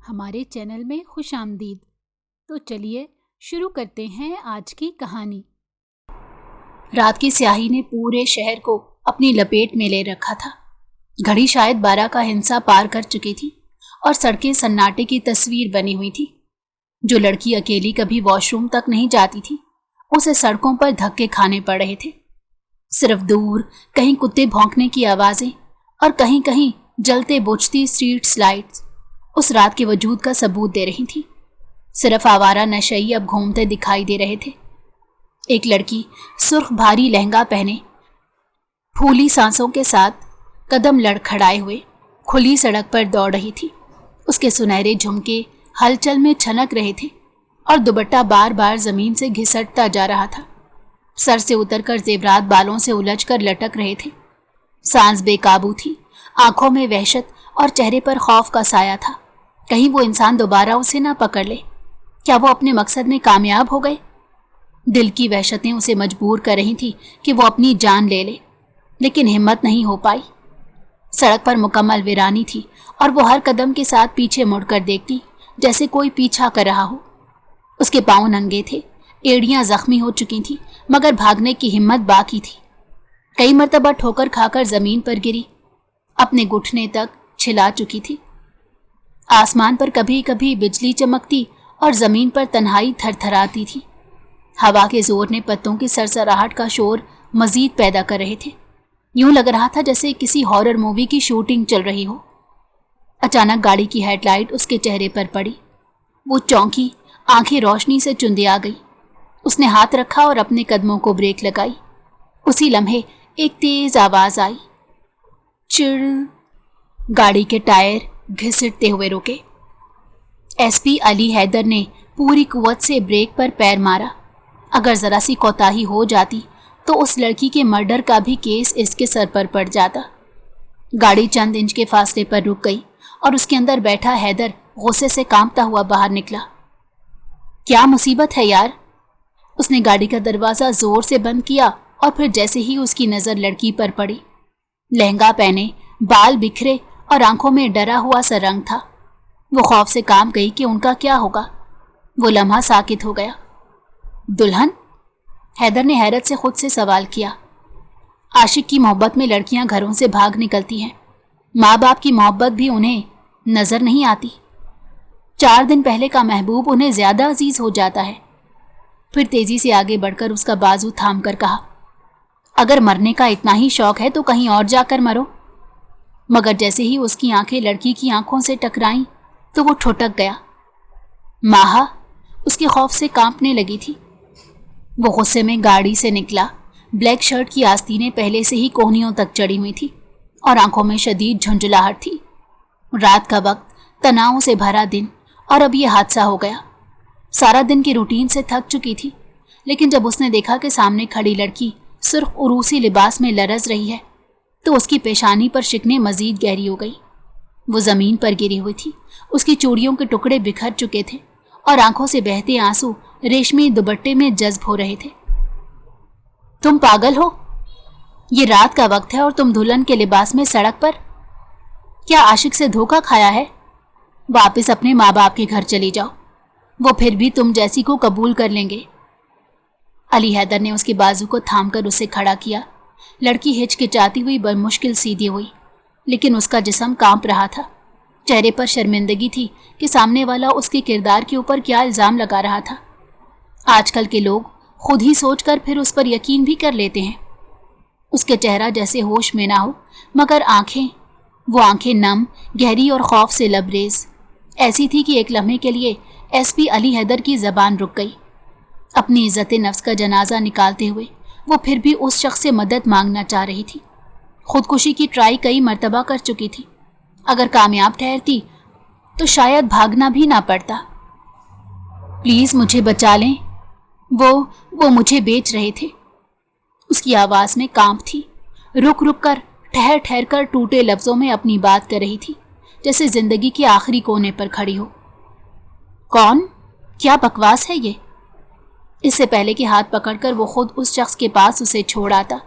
ہمارے چینل میں خوش آمدید۔ تو چلیے شروع کرتے ہیں آج کی کہانی۔ رات کی سیاہی نے پورے شہر کو اپنی لپیٹ میں لے رکھا تھا۔ گھڑی شاید 12 کا ہنسا پار کر چکی تھی اور سڑکیں سناٹے کی تصویر بنی ہوئی تھی۔ جو لڑکی اکیلی کبھی واش روم تک نہیں جاتی تھی، اسے سڑکوں پر دھکے کھانے پڑ رہے تھے۔ صرف دور کہیں کتے بھونکنے کی آوازیں اور کہیں کہیں جلتے بجھتی اسٹریٹ لائٹس اس رات کے وجود کا ثبوت دے رہی تھی۔ صرف آوارہ نشئی اب گھومتے دکھائی دے رہے تھے۔ ایک لڑکی سرخ بھاری لہنگا پہنے پھولی سانسوں کے ساتھ قدم لڑکھڑائے ہوئے کھلی سڑک پر دوڑ رہی تھی۔ اس کے سنہرے جھمکے ہلچل میں چھنک رہے تھے اور دوپٹہ بار بار زمین سے گھسٹتا جا رہا تھا۔ سر سے اتر کر زیورات بالوں سے الجھ کر لٹک رہے تھے۔ سانس بے قابو تھی، آنکھوں میں وحشت اور چہرے پر خوف کا سایہ تھا۔ کہیں وہ انسان دوبارہ اسے نہ پکڑ لے۔ کیا وہ اپنے مقصد میں کامیاب ہو گئے؟ دل کی وحشتیں اسے مجبور کر رہی تھی کہ وہ اپنی جان لے لے، لیکن ہمت نہیں ہو پائی۔ سڑک پر مکمل ویرانی تھی اور وہ ہر قدم کے ساتھ پیچھے مڑ کر دیکھتی جیسے کوئی پیچھا کر رہا ہو۔ اس کے پاؤں ننگے تھے، ایڑیاں زخمی ہو چکی تھیں، مگر بھاگنے کی ہمت باقی تھی۔ کئی مرتبہ ٹھوکر کھا کر زمین پر گری، اپنے گھٹنے تک چھلا چکی تھی۔ آسمان پر کبھی کبھی بجلی چمکتی اور زمین پر تنہائی تھر تھراتی تھی۔ ہوا کے زور نے پتوں کی سرسراہٹ کا شور مزید پیدا کر رہے تھے۔ یوں لگ رہا تھا جیسے کسی ہارر مووی کی شوٹنگ چل رہی ہو۔ اچانک گاڑی کی ہیڈ لائٹ اس کے چہرے پر پڑی۔ وہ چونکی، آنکھیں روشنی سے چندیا گئی۔ اس نے ہاتھ رکھا اور اپنے قدموں کو بریک لگائی۔ اسی لمحے ایک تیز آواز آئی، چڑ۔ گاڑی کے ٹائر گھسٹتے ہوئے رکے۔ ایس پی علی حیدر نے پوری قوت سے بریک پر پیر مارا۔ اگر ذرا سی کوتاہی ہو جاتی تو اس لڑکی کے مرڈر کا بھی کیس اس کے سر پر پڑ جاتا۔ گاڑی چند انچ کے فاصلے پر رک گئی اور اس کے اندر بیٹھا حیدر غصے سے کانپتا ہوا باہر نکلا۔ کیا مصیبت ہے یار؟ اس نے گاڑی کا دروازہ زور سے بند کیا اور پھر جیسے ہی اس کی نظر لڑکی پر پڑی، لہنگا پہنے، بال بکھرے اور آنکھوں میں ڈرا ہوا سا رنگ تھا، وہ خوف سے کانپ گئی کہ ان کا کیا ہوگا۔ وہ لمحہ ساکت ہو گیا۔ دلہن؟ حیدر نے حیرت سے خود سے سوال کیا۔ عاشق کی محبت میں لڑکیاں گھروں سے بھاگ نکلتی ہیں، ماں باپ کی محبت بھی انہیں نظر نہیں آتی۔ 4 دن پہلے کا محبوب انہیں زیادہ عزیز ہو جاتا ہے۔ پھر تیزی سے آگے بڑھ کر اس کا بازو تھام کر کہا، اگر مرنے کا اتنا ہی شوق ہے تو کہیں اور جا کر مرو۔ مگر جیسے ہی اس کی آنکھیں لڑکی کی آنکھوں سے ٹکرائیں تو وہ ٹھٹک گیا۔ ماہا اس کے خوف سے کانپنے لگی تھی۔ وہ غصے میں گاڑی سے نکلا۔ بلیک شرٹ کی آستینیں پہلے سے ہی کوہنیوں تک چڑھی ہوئی تھی اور آنکھوں میں شدید جھنجھلاہٹ تھی۔ رات کا وقت، تناؤ سے بھرا دن، اور اب یہ حادثہ ہو گیا۔ سارا دن کی روٹین سے تھک چکی تھی، لیکن جب اس نے دیکھا کہ سامنے کھڑی لڑکی سرخ عروسی لباس میں لرز رہی ہے تو اس کی پیشانی پر شکنیں مزید گہری ہو گئی۔ وہ زمین پر گری ہوئی تھی، اس کی چوڑیوں کے ٹکڑے بکھر چکے تھے اور آنکھوں سے بہتے آنسو ریشمی دوپٹے میں جذب ہو رہے تھے۔ تم پاگل ہو؟ یہ رات کا وقت ہے اور تم دلہن کے لباس میں سڑک پر؟ کیا عاشق سے دھوکہ کھایا ہے؟ واپس اپنے ماں باپ کے گھر چلی جاؤ، وہ پھر بھی تم جیسی کو قبول کر لیں گے۔ علی حیدر نے اس کے بازو کو تھام کر اسے کھڑا کیا۔ لڑکی ہچکچاتی ہوئی بمشکل سیدھی ہوئی، لیکن اس کا جسم کانپ رہا تھا۔ چہرے پر شرمندگی تھی کہ سامنے والا اس کے کردار کے اوپر کیا الزام لگا رہا تھا۔ آج کل کے لوگ خود ہی سوچ کر پھر اس پر یقین بھی کر لیتے ہیں۔ اس کے چہرہ جیسے ہوش میں نہ ہو، مگر وہ آنکھیں نم، گہری اور خوف سے لبریز ایسی تھی کہ ایک لمحے کے لیے ایس پی علی حیدر کی زبان رک گئی۔ اپنی عزت نفس کا جنازہ نکالتے ہوئے وہ پھر بھی اس شخص سے مدد مانگنا چاہ رہی تھی۔ خودکشی کی ٹرائی کئی مرتبہ کر چکی تھی۔ اگر کامیاب ٹھہرتی تو شاید بھاگنا بھی نہ پڑتا۔ پلیز مجھے بچا لیں، وہ مجھے بیچ رہے تھے۔ اس کی آواز میں کانپ تھی، رک رک کر، ٹھہر ٹھہر کر ٹوٹے لفظوں میں اپنی بات کر رہی تھی، جیسے زندگی کے آخری کونے پر کھڑی ہو۔ کون؟ کیا بکواس ہے یہ؟ اس سے پہلے کہ ہاتھ پکڑ کر وہ خود اس شخص کے پاس اسے چھوڑ آتا،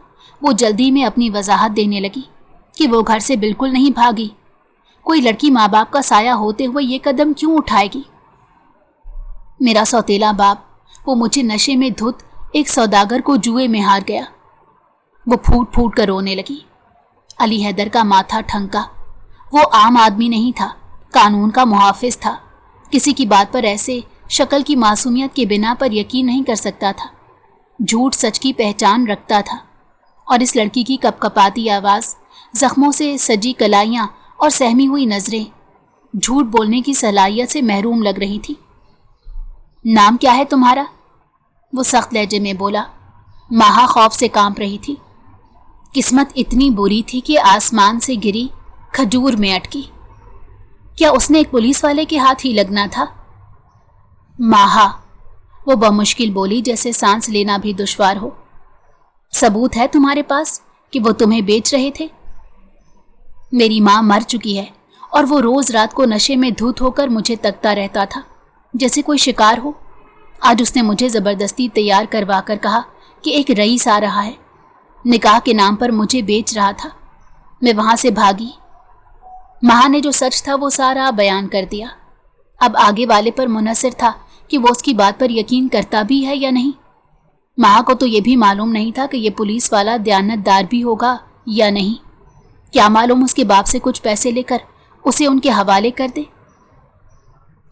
وہ جلدی میں اپنی وضاحت دینے لگی کہ وہ گھر سے بالکل نہیں بھاگی۔ कोई लड़की माँ बाप का साया होते हुए ये कदम क्यों उठाएगी? मेरा सौतेला बाप, वो मुझे नशे में धुत एक सौदागर को जुए में हार गया। वो फूट फूट कर रोने लगी। अली हैदर का माथा ठनका। वो आम आदमी नहीं था, कानून का मुहाफिज था। किसी की बात पर ऐसे शक्ल की मासूमियत के बिना पर यकीन नहीं कर सकता था। झूठ सच की पहचान रखता था। और इस लड़की की कपकपाती आवाज़, जख्मों से सजी कलाइयाँ और सहमी हुई नज़रें झूठ बोलने की सलाहियत से महरूम लग रही थी। नाम क्या है तुम्हारा? वो सख्त लहजे में बोला। माहा खौफ से कांप रही थी। किस्मत इतनी बुरी थी कि आसमान से गिरी खजूर में अटकी। क्या उसने एक पुलिस वाले के हाथ ही लगना था? माहा, वो बमुश्किल बोली, जैसे सांस लेना भी दुश्वार हो। सबूत है तुम्हारे पास कि वो तुम्हें बेच रहे थे? मेरी माँ मर चुकी है और वो रोज रात को नशे में धुत होकर मुझे तकता रहता था, जैसे कोई शिकार हो। आज उसने मुझे जबरदस्ती तैयार करवा कर कहा कि एक रईस आ रहा है, निकाह के नाम पर मुझे बेच रहा था। मैं वहां से भागी। माँ ने जो सच था वो सारा बयान कर दिया। अब आगे वाले पर मुनहसर था कि वो उसकी बात पर यकीन करता भी है या नहीं। माँ को तो ये भी मालूम नहीं था कि ये पुलिस वाला दयानतदार भी होगा या नहीं। क्या मालूम उसके बाप से कुछ पैसे लेकर उसे उनके हवाले कर दे।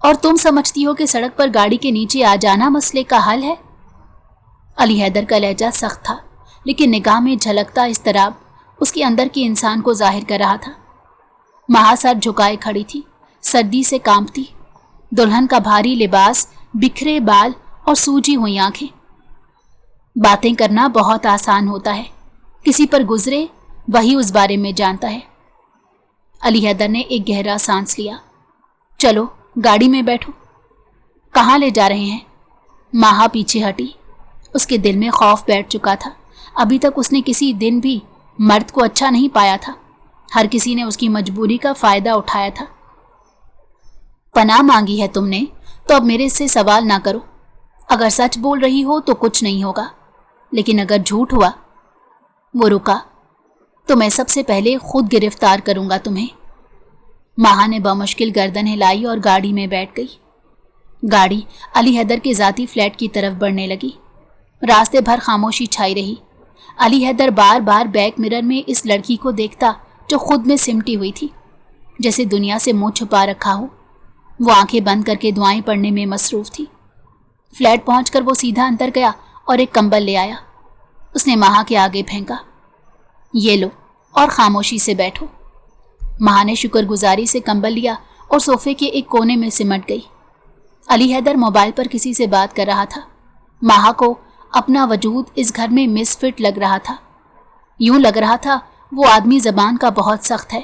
और तुम समझती हो कि सड़क पर गाड़ी के नीचे आ जाना मसले का हल है? अली हैदर का लहजा सख्त था, लेकिन निगाह में झलकता इस्तराब उसके अंदर के इंसान को जाहिर कर रहा था। माँ सर झुकाए खड़ी थी, सर्दी से कांपती। दुल्हन का भारी लिबास, बिखरे बाल और सूजी हुई आंखें। बातें करना बहुत आसान होता है, किसी पर गुजरे वही उस बारे में जानता है। अली हैदर ने एक गहरा सांस लिया। चलो गाड़ी में बैठो। कहाँ ले जा रहे हैं? माहा पीछे हटी। उसके दिल में खौफ बैठ चुका था। अभी तक उसने किसी दिन भी मर्द को अच्छा नहीं पाया था। हर किसी ने उसकी मजबूरी का फायदा उठाया था। पनाह मांगी है तुमने, तो अब मेरे से सवाल ना करो। अगर सच बोल रही हो तो कुछ नहीं होगा, लेकिन अगर झूठ हुआ। वो रुका। तो मैं सबसे पहले खुद गिरफ्तार करूंगा तुम्हें। माहा ने बमुश्किल गर्दन हिलाई और गाड़ी में बैठ गई। गाड़ी अली हैदर के ज़ाती फ्लैट की तरफ बढ़ने लगी। रास्ते भर खामोशी छाई रही। अली हैदर बार बार बैक मिरर में इस लड़की को देखता जो खुद में सिमटी हुई थी, जैसे दुनिया से मुंह छुपा रखा हो। वो आंखें बंद करके दुआएं पढ़ने में मसरूफ थी। फ्लैट पहुंचकर वो सीधा अंदर गया और एक कंबल ले आया। उसने माहा के आगे फेंका। ये लो और खामोशी से बैठो। माहा ने शुक्रगुजारी से कंबल लिया और सोफे के एक कोने में सिमट गई। अली हैदर मोबाइल पर किसी से बात कर रहा था। माहा को अपना वजूद इस घर में मिसफिट लग रहा था। यूं लग रहा था वो आदमी ज़बान का बहुत सख्त है,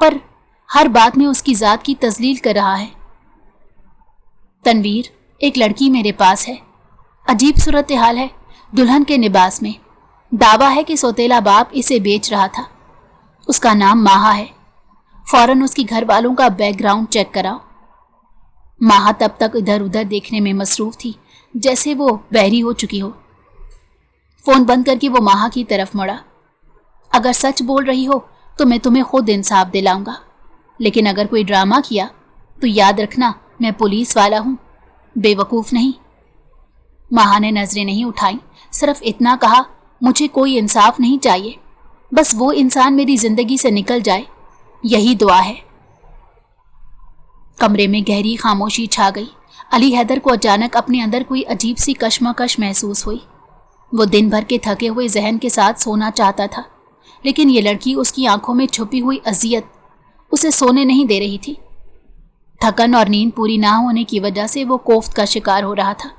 पर हर बात में उसकी ज़ात की तजलील कर रहा है। तनवीर, एक लड़की मेरे पास है। अजीब सूरत हाल है। दुल्हन के लिबास में। दावा है कि सौतेला बाप इसे बेच रहा था। उसका नाम माहा है। फौरन उसकी घर वालों का बैकग्राउंड चेक कराओ। माहा तब तक इधर उधर देखने में मसरूफ थी जैसे वो बहरी हो चुकी हो। फोन बंद करके वो माहा की तरफ मुड़ा। अगर सच बोल रही हो तो मैं तुम्हें खुद इंसाफ दिलाऊंगा, लेकिन अगर कोई ड्रामा किया तो याद रखना मैं पुलिस वाला हूं, बेवकूफ़ नहीं। माहा ने नजरें नहीं उठाई, सिर्फ इतना कहा, मुझे कोई इंसाफ नहीं चाहिए, बस वो इंसान मेरी जिंदगी से निकल जाए, यही दुआ है। कमरे में गहरी खामोशी छा गई। अली हैदर को अचानक अपने अंदर कोई अजीब सी कश्मकश महसूस हुई। वो दिन भर के थके हुए जहन के साथ सोना चाहता था, लेकिन ये लड़की उसकी आंखों में छुपी हुई अजियत उसे सोने नहीं दे रही थी। थकन और नींद पूरी ना होने की वजह से वो कोफ्त का शिकार हो रहा था।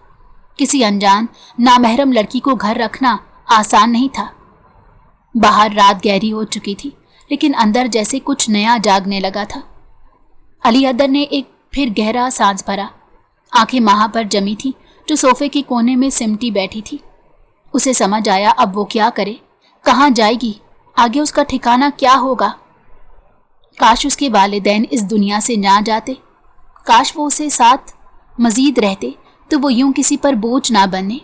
किसी अनजान नामहरम लड़की को घर रखना आसान नहीं था। बाहर रात गहरी हो चुकी थी, लेकिन अंदर जैसे कुछ नया जागने लगा था। अली हैदर ने एक फिर गहरा सांस भरा। आंखें माहा पर जमी थी, जो सोफे के कोने में सिमटी बैठी थी। उसे समझ आया अब वो क्या करे, कहाँ जाएगी, आगे उसका ठिकाना क्या होगा। काश उसके वालिदैन इस दुनिया से ना जाते, काश वो उसे साथ मजीद रहते तो वो यूं किसी पर बोझ ना बने।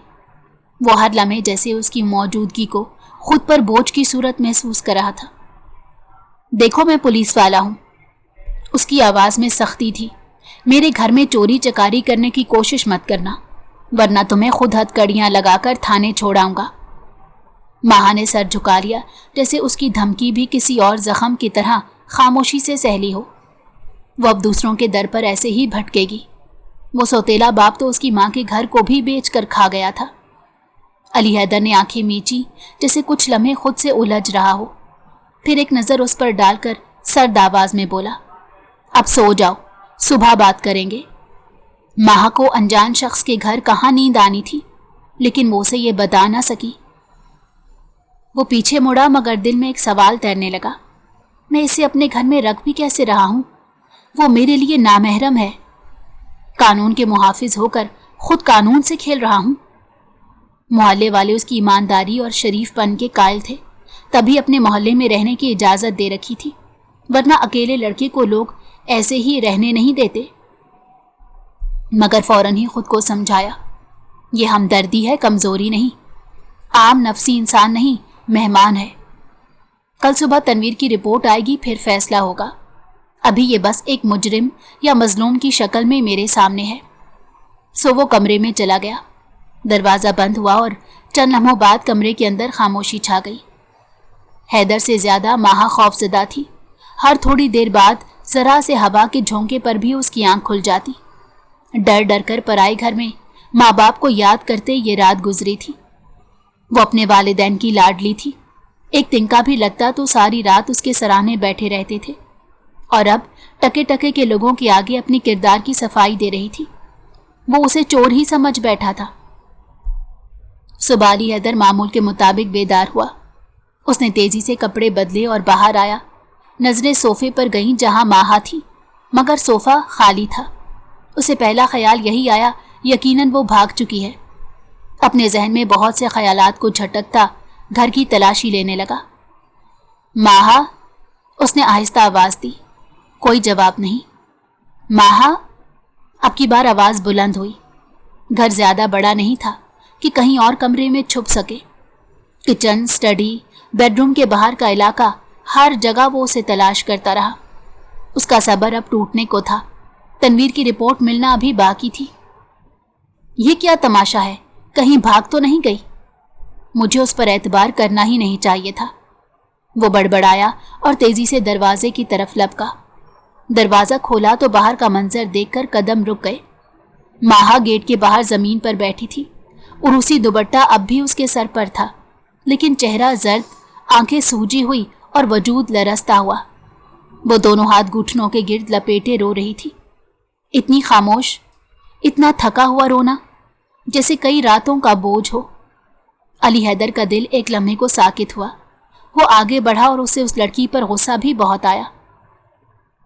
वो हर लम्हे जैसे उसकी मौजूदगी को खुद पर बोझ की सूरत महसूस कर रहा था। देखो मैं पुलिस वाला हूँ, اس کی آواز میں سختی تھی۔ میرے گھر میں چوری چکاری کرنے کی کوشش مت کرنا، ورنہ تمہیں خود ہتھکڑیاں لگا کر تھانے چھوڑاؤں گا۔ ماہا نے سر جھکا لیا، جیسے اس کی دھمکی بھی کسی اور زخم کی طرح خاموشی سے سہ لی ہو۔ وہ اب دوسروں کے در پر ایسے ہی بھٹکے گی۔ وہ سوتیلا باپ تو اس کی ماں کے گھر کو بھی بیچ کر کھا گیا تھا۔ علی حیدر نے آنکھیں میچی، جیسے کچھ لمحے خود سے الجھ رہا ہو، پھر ایک نظر اس پر ڈال کر سرد آواز میں بولا، اب سو جاؤ، صبح بات کریں گے۔ ماہا کو انجان شخص کے گھر کہاں نیند آنی تھی، لیکن وہ اسے یہ بتا نہ سکی۔ وہ پیچھے مڑا، مگر دل میں ایک سوال تیرنے لگا، میں اسے اپنے گھر میں رکھ بھی کیسے رہا ہوں؟ وہ میرے لیے نامحرم ہے۔ قانون کے محافظ ہو کر خود قانون سے کھیل رہا ہوں۔ محلے والے اس کی ایمانداری اور شریف پن کے قائل تھے، تبھی اپنے محلے میں رہنے کی اجازت دے رکھی تھی، ورنہ اکیلے لڑکے کو لوگ ایسے ہی رہنے نہیں دیتے۔ مگر فوراً ہی خود کو سمجھایا، یہ ہمدردی ہے، کمزوری نہیں، عام نفسی انسان نہیں، مہمان ہے۔ کل صبح تنویر کی رپورٹ آئے گی، پھر فیصلہ ہوگا۔ ابھی یہ بس ایک مجرم یا مظلوم کی شکل میں میرے سامنے ہے۔ سو وہ کمرے میں چلا گیا۔ دروازہ بند ہوا اور چند لمحوں بعد کمرے کے اندر خاموشی چھا گئی۔ حیدر سے زیادہ ماہا خوف زدہ تھی۔ ہر تھوڑی دیر بعد ذرا سے ہوا کے جھونکے پر بھی اس کی آنکھ کھل جاتی۔ ڈر ڈر کر پرائے گھر میں ماں باپ کو یاد کرتے یہ رات گزری تھی۔ وہ اپنے والدین کی لاڈلی تھی، ایک تنکا بھی لگتا تو ساری رات اس کے سراہنے بیٹھے رہتے تھے، اور اب ٹکے ٹکے کے لوگوں کے آگے اپنی کردار کی صفائی دے رہی تھی۔ وہ اسے چور ہی سمجھ بیٹھا تھا۔ صبح علی حیدر معمول کے مطابق بیدار ہوا۔ اس نے تیزی سے کپڑے بدلے اور باہر آیا۔ نظریں صوفے پر گئیں جہاں ماہا تھی، مگر صوفہ خالی تھا۔ اسے پہلا خیال یہی آیا، یقیناً وہ بھاگ چکی ہے۔ اپنے ذہن میں بہت سے خیالات کو جھٹکتا گھر کی تلاشی لینے لگا۔ ماہا، اس نے آہستہ آواز دی۔ کوئی جواب نہیں۔ ماہا، اب کی بار آواز بلند ہوئی۔ گھر زیادہ بڑا نہیں تھا کہ کہیں اور کمرے میں چھپ سکے۔ کچن، سٹڈی، بیڈ روم کے باہر کا علاقہ، ہر جگہ وہ اسے تلاش کرتا رہا۔ اس کا صبر اب ٹوٹنے کو تھا۔ تنویر کی رپورٹ ملنا ابھی باقی تھی۔ یہ کیا تماشا ہے؟ کہیں بھاگ تو نہیں گئی؟ مجھے اس پر اعتبار کرنا ہی نہیں چاہیے تھا۔ وہ بڑبڑایا اور تیزی سے دروازے کی طرف لپکا۔ دروازہ کھولا تو باہر کا منظر دیکھ کر قدم رک گئے۔ ماہا گیٹ کے باہر زمین پر بیٹھی تھی۔ عروسی دوپٹہ اب بھی اس کے سر پر تھا، لیکن چہرہ زرد، آنکھیں سوجی ہوئی اور وجود لرزتا ہوا۔ وہ دونوں ہاتھ گھٹنوں کے گرد لپیٹے رو رہی تھی۔ اتنی خاموش، اتنا تھکا ہوا رونا، جیسے کئی راتوں کا بوجھ ہو۔ علی حیدر کا دل ایک لمحے کو ساکت ہوا۔ وہ آگے بڑھا اور اسے اس لڑکی پر غصہ بھی بہت آیا۔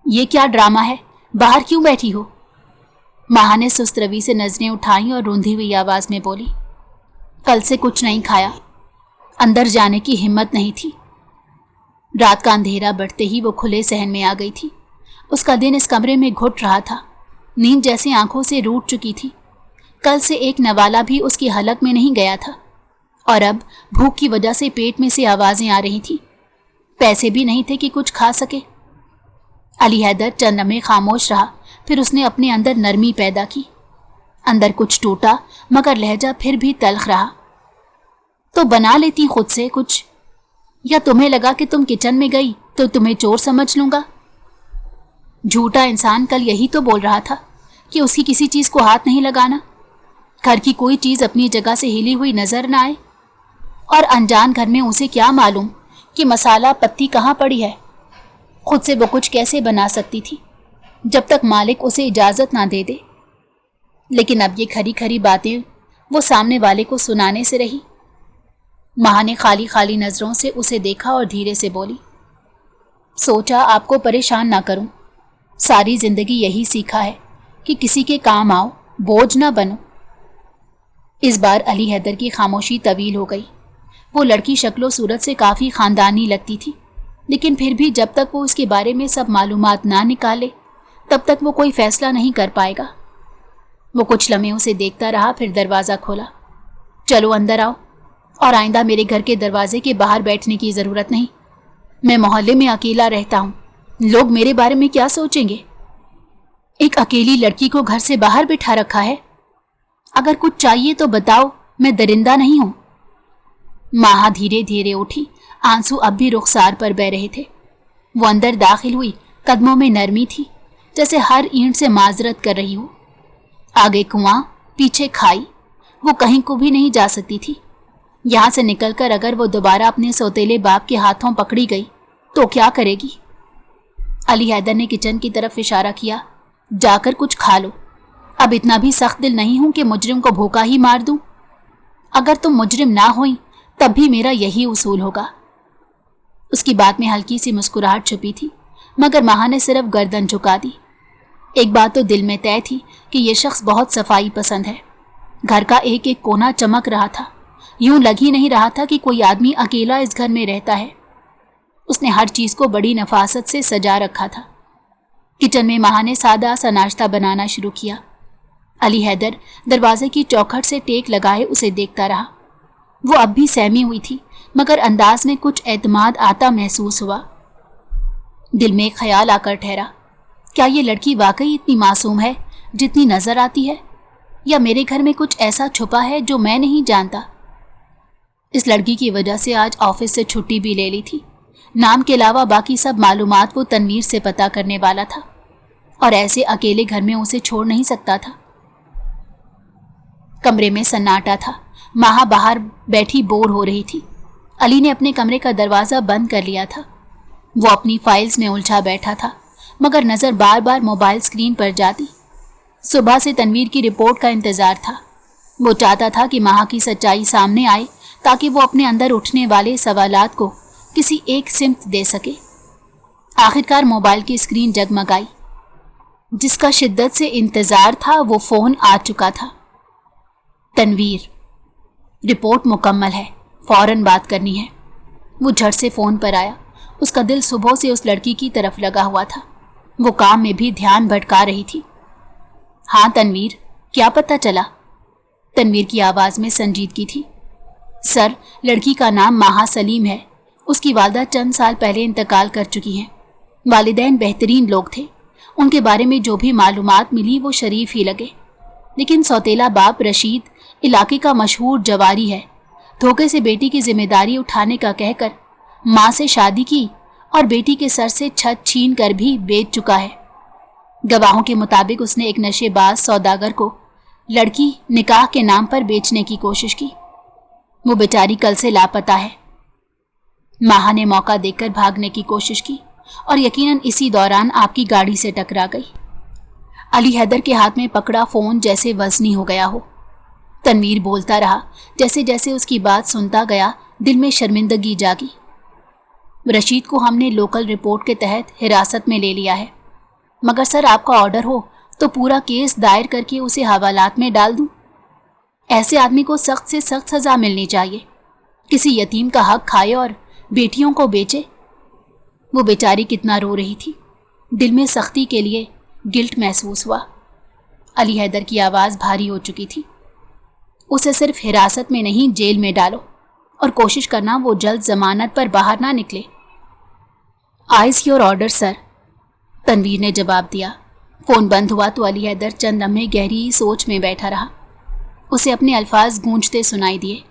یہ کیا ڈرامہ ہے؟ باہر کیوں بیٹھی ہو؟ ماہا نے سست روی سے نظریں اٹھائیں اور روندھی ہوئی آواز میں بولی، کل سے کچھ نہیں کھایا، اندر جانے کی ہمت نہیں تھی۔ رات کا اندھیرا بڑھتے ہی وہ کھلے صحن میں آ گئی تھی۔ اس کا دن اس کمرے میں گھٹ رہا تھا۔ نیند جیسے آنکھوں سے روٹ چکی تھی۔ کل سے ایک نوالا بھی اس کی حلق میں نہیں گیا تھا، اور اب بھوک کی وجہ سے پیٹ میں سے آوازیں آ رہی تھیں۔ پیسے بھی نہیں تھے کہ کچھ کھا سکے۔ علی حیدر چند لمحے خاموش رہا، پھر اس نے اپنے اندر نرمی پیدا کی۔ اندر کچھ ٹوٹا، مگر لہجہ پھر بھی تلخ رہا۔ تو بنا لیتی خود سے کچھ، یا تمہیں لگا کہ تم کچن میں گئی تو تمہیں چور سمجھ لوں گا؟ جھوٹا انسان کل یہی تو بول رہا تھا کہ اس کی کسی چیز کو ہاتھ نہیں لگانا، گھر کی کوئی چیز اپنی جگہ سے ہلی ہوئی نظر نہ آئے۔ اور انجان گھر میں اسے کیا معلوم کہ مسالہ پتی کہاں پڑی ہے؟ خود سے وہ کچھ کیسے بنا سکتی تھی جب تک مالک اسے اجازت نہ دے دے؟ لیکن اب یہ کھری کھری باتیں وہ سامنے والے کو سنانے سے رہی۔ ماں نے خالی خالی نظروں سے اسے دیکھا اور دھیرے سے بولی، سوچا آپ کو پریشان نہ کروں، ساری زندگی یہی سیکھا ہے کہ کسی کے کام آؤ، بوجھ نہ بنو۔ اس بار علی حیدر کی خاموشی طویل ہو گئی۔ وہ لڑکی شکل و صورت سے کافی خاندانی لگتی تھی، لیکن پھر بھی جب تک وہ اس کے بارے میں سب معلومات نہ نکالے تب تک وہ کوئی فیصلہ نہیں کر پائے گا۔ وہ کچھ لمحے اسے دیکھتا رہا، پھر دروازہ کھولا۔ چلو اندر آؤ، اور آئندہ میرے گھر کے دروازے کے باہر بیٹھنے کی ضرورت نہیں، میں محلے میں اکیلا رہتا ہوں، लोग मेरे बारे में क्या सोचेंगे? एक अकेली लड़की को घर से बाहर बिठा रखा है। अगर कुछ चाहिए तो बताओ, मैं दरिंदा नहीं हूं। माहा धीरे धीरे उठी, आंसू अब भी रुखसार पर बह रहे थे। वो अंदर दाखिल हुई, कदमों में नरमी थी, जैसे हर ईंट से माजरत कर रही हो। आगे कुआं, पीछे खाई, वो कहीं को भी नहीं जा सकती थी। यहां से निकलकर अगर वो दोबारा अपने सौतेले बाप के हाथों पकड़ी गई तो क्या करेगी? अली हैदर ने किचन की तरफ इशारा किया। जाकर कुछ खा लो। अब इतना भी सख्त दिल नहीं हूं कि मुजरिम को भूखा ही मार दूं। अगर तुम मुजरिम ना होई तब भी मेरा यही उसूल होगा। उसकी बात में हल्की सी मुस्कुराहट छुपी थी, मगर माहा ने सिर्फ गर्दन झुका दी। एक बात तो दिल में तय थी कि यह शख्स बहुत सफाई पसंद है। घर का एक एक कोना चमक रहा था। यूं लग ही नहीं रहा था कि कोई आदमी अकेला इस घर में रहता है। उसने हर चीज को बड़ी नफासत से सजा रखा था। किचन में माहा ने सादा सा नाश्ता बनाना शुरू किया। अली हैदर दरवाजे की चौखट से टेक लगाए उसे देखता रहा। वो अब भी सहमी हुई थी, मगर अंदाज में कुछ एतमाद आता महसूस हुआ। दिल में एक ख्याल आकर ठहरा, क्या ये लड़की वाकई इतनी मासूम है जितनी नजर आती है, या मेरे घर में कुछ ऐसा छुपा है जो मैं नहीं जानता? इस लड़की की वजह से आज ऑफिस से छुट्टी भी ले ली थी। नाम के अलावा बाकी सब मालूमात वो तनवीर से पता करने वाला था, और ऐसे अकेले घर में उसे छोड़ नहीं सकता था। कमरे में सन्नाटा था। माहा बाहर बैठी बोर हो रही थी। अली ने अपने कमरे का दरवाज़ा बंद कर लिया था। वो अपनी फाइल्स में उलझा बैठा था, मगर नज़र बार बार मोबाइल स्क्रीन पर जाती। सुबह से तनवीर की रिपोर्ट का इंतज़ार था। वो चाहता था कि माहा की सच्चाई सामने आए ताकि वो अपने अंदर उठने वाले सवालात को किसी एक सिमत दे सके। आखिरकार मोबाइल की स्क्रीन जगमगाई। जिसका शिद्दत से इंतज़ार था वो फ़ोन आ चुका था। तनवीर, रिपोर्ट मुकम्मल है, फ़ौरन बात करनी है। वो झट से फ़ोन पर आया। उसका दिल सुबह से उस लड़की की तरफ लगा हुआ था। वो काम में भी ध्यान भटका रही थी। हाँ तनवीर, क्या पता चला? तनवीर की आवाज़ में संजीदगी थी। सर, लड़की का नाम माहा सलीम है। उसकी वालिदा चंद साल पहले इंतकाल कर चुकी हैं। वालिदैन बेहतरीन लोग थे। उनके बारे में जो भी मालूमात मिली वो शरीफ ही लगे, लेकिन सौतेला बाप रशीद इलाके का मशहूर जवारी है। धोखे से बेटी की जिम्मेदारी उठाने का कहकर माँ से शादी की और बेटी के सर से छत छीन कर भी बेच चुका है। गवाहों के मुताबिक उसने एक नशेबाज सौदागर को लड़की निकाह के नाम पर बेचने की कोशिश की। वो बेचारी कल से लापता है। माहा ने मौका देखकर भागने की कोशिश की और यकीनन इसी दौरान आपकी गाड़ी से टकरा गई। अली हैदर के हाथ में पकड़ा फ़ोन जैसे वज़नी हो गया हो। तनवीर बोलता रहा। जैसे जैसे उसकी बात सुनता गया, दिल में शर्मिंदगी जागी। रशीद को हमने लोकल रिपोर्ट के तहत हिरासत में ले लिया है, मगर सर आपका ऑर्डर हो तो पूरा केस दायर करके उसे हवालात में डाल दूं। ऐसे आदमी को सख्त से सख्त सज़ा मिलनी चाहिए। किसी यतीम का हक खाए और बेटियों को बेचे। वो बेचारी कितना रो रही थी। दिल में सख्ती के लिए गिल्ट महसूस हुआ। अली हैदर की आवाज़ भारी हो चुकी थी। उसे सिर्फ हिरासत में नहीं, जेल में डालो और कोशिश करना वो जल्द जमानत पर बाहर ना निकले। As your order sir, Tanveer ने जवाब दिया। फ़ोन बंद हुआ तो अली हैदर चंद लम्हे गहरी सोच में बैठा रहा। उसे अपने अल्फाज गूंजते सुनाई दिए।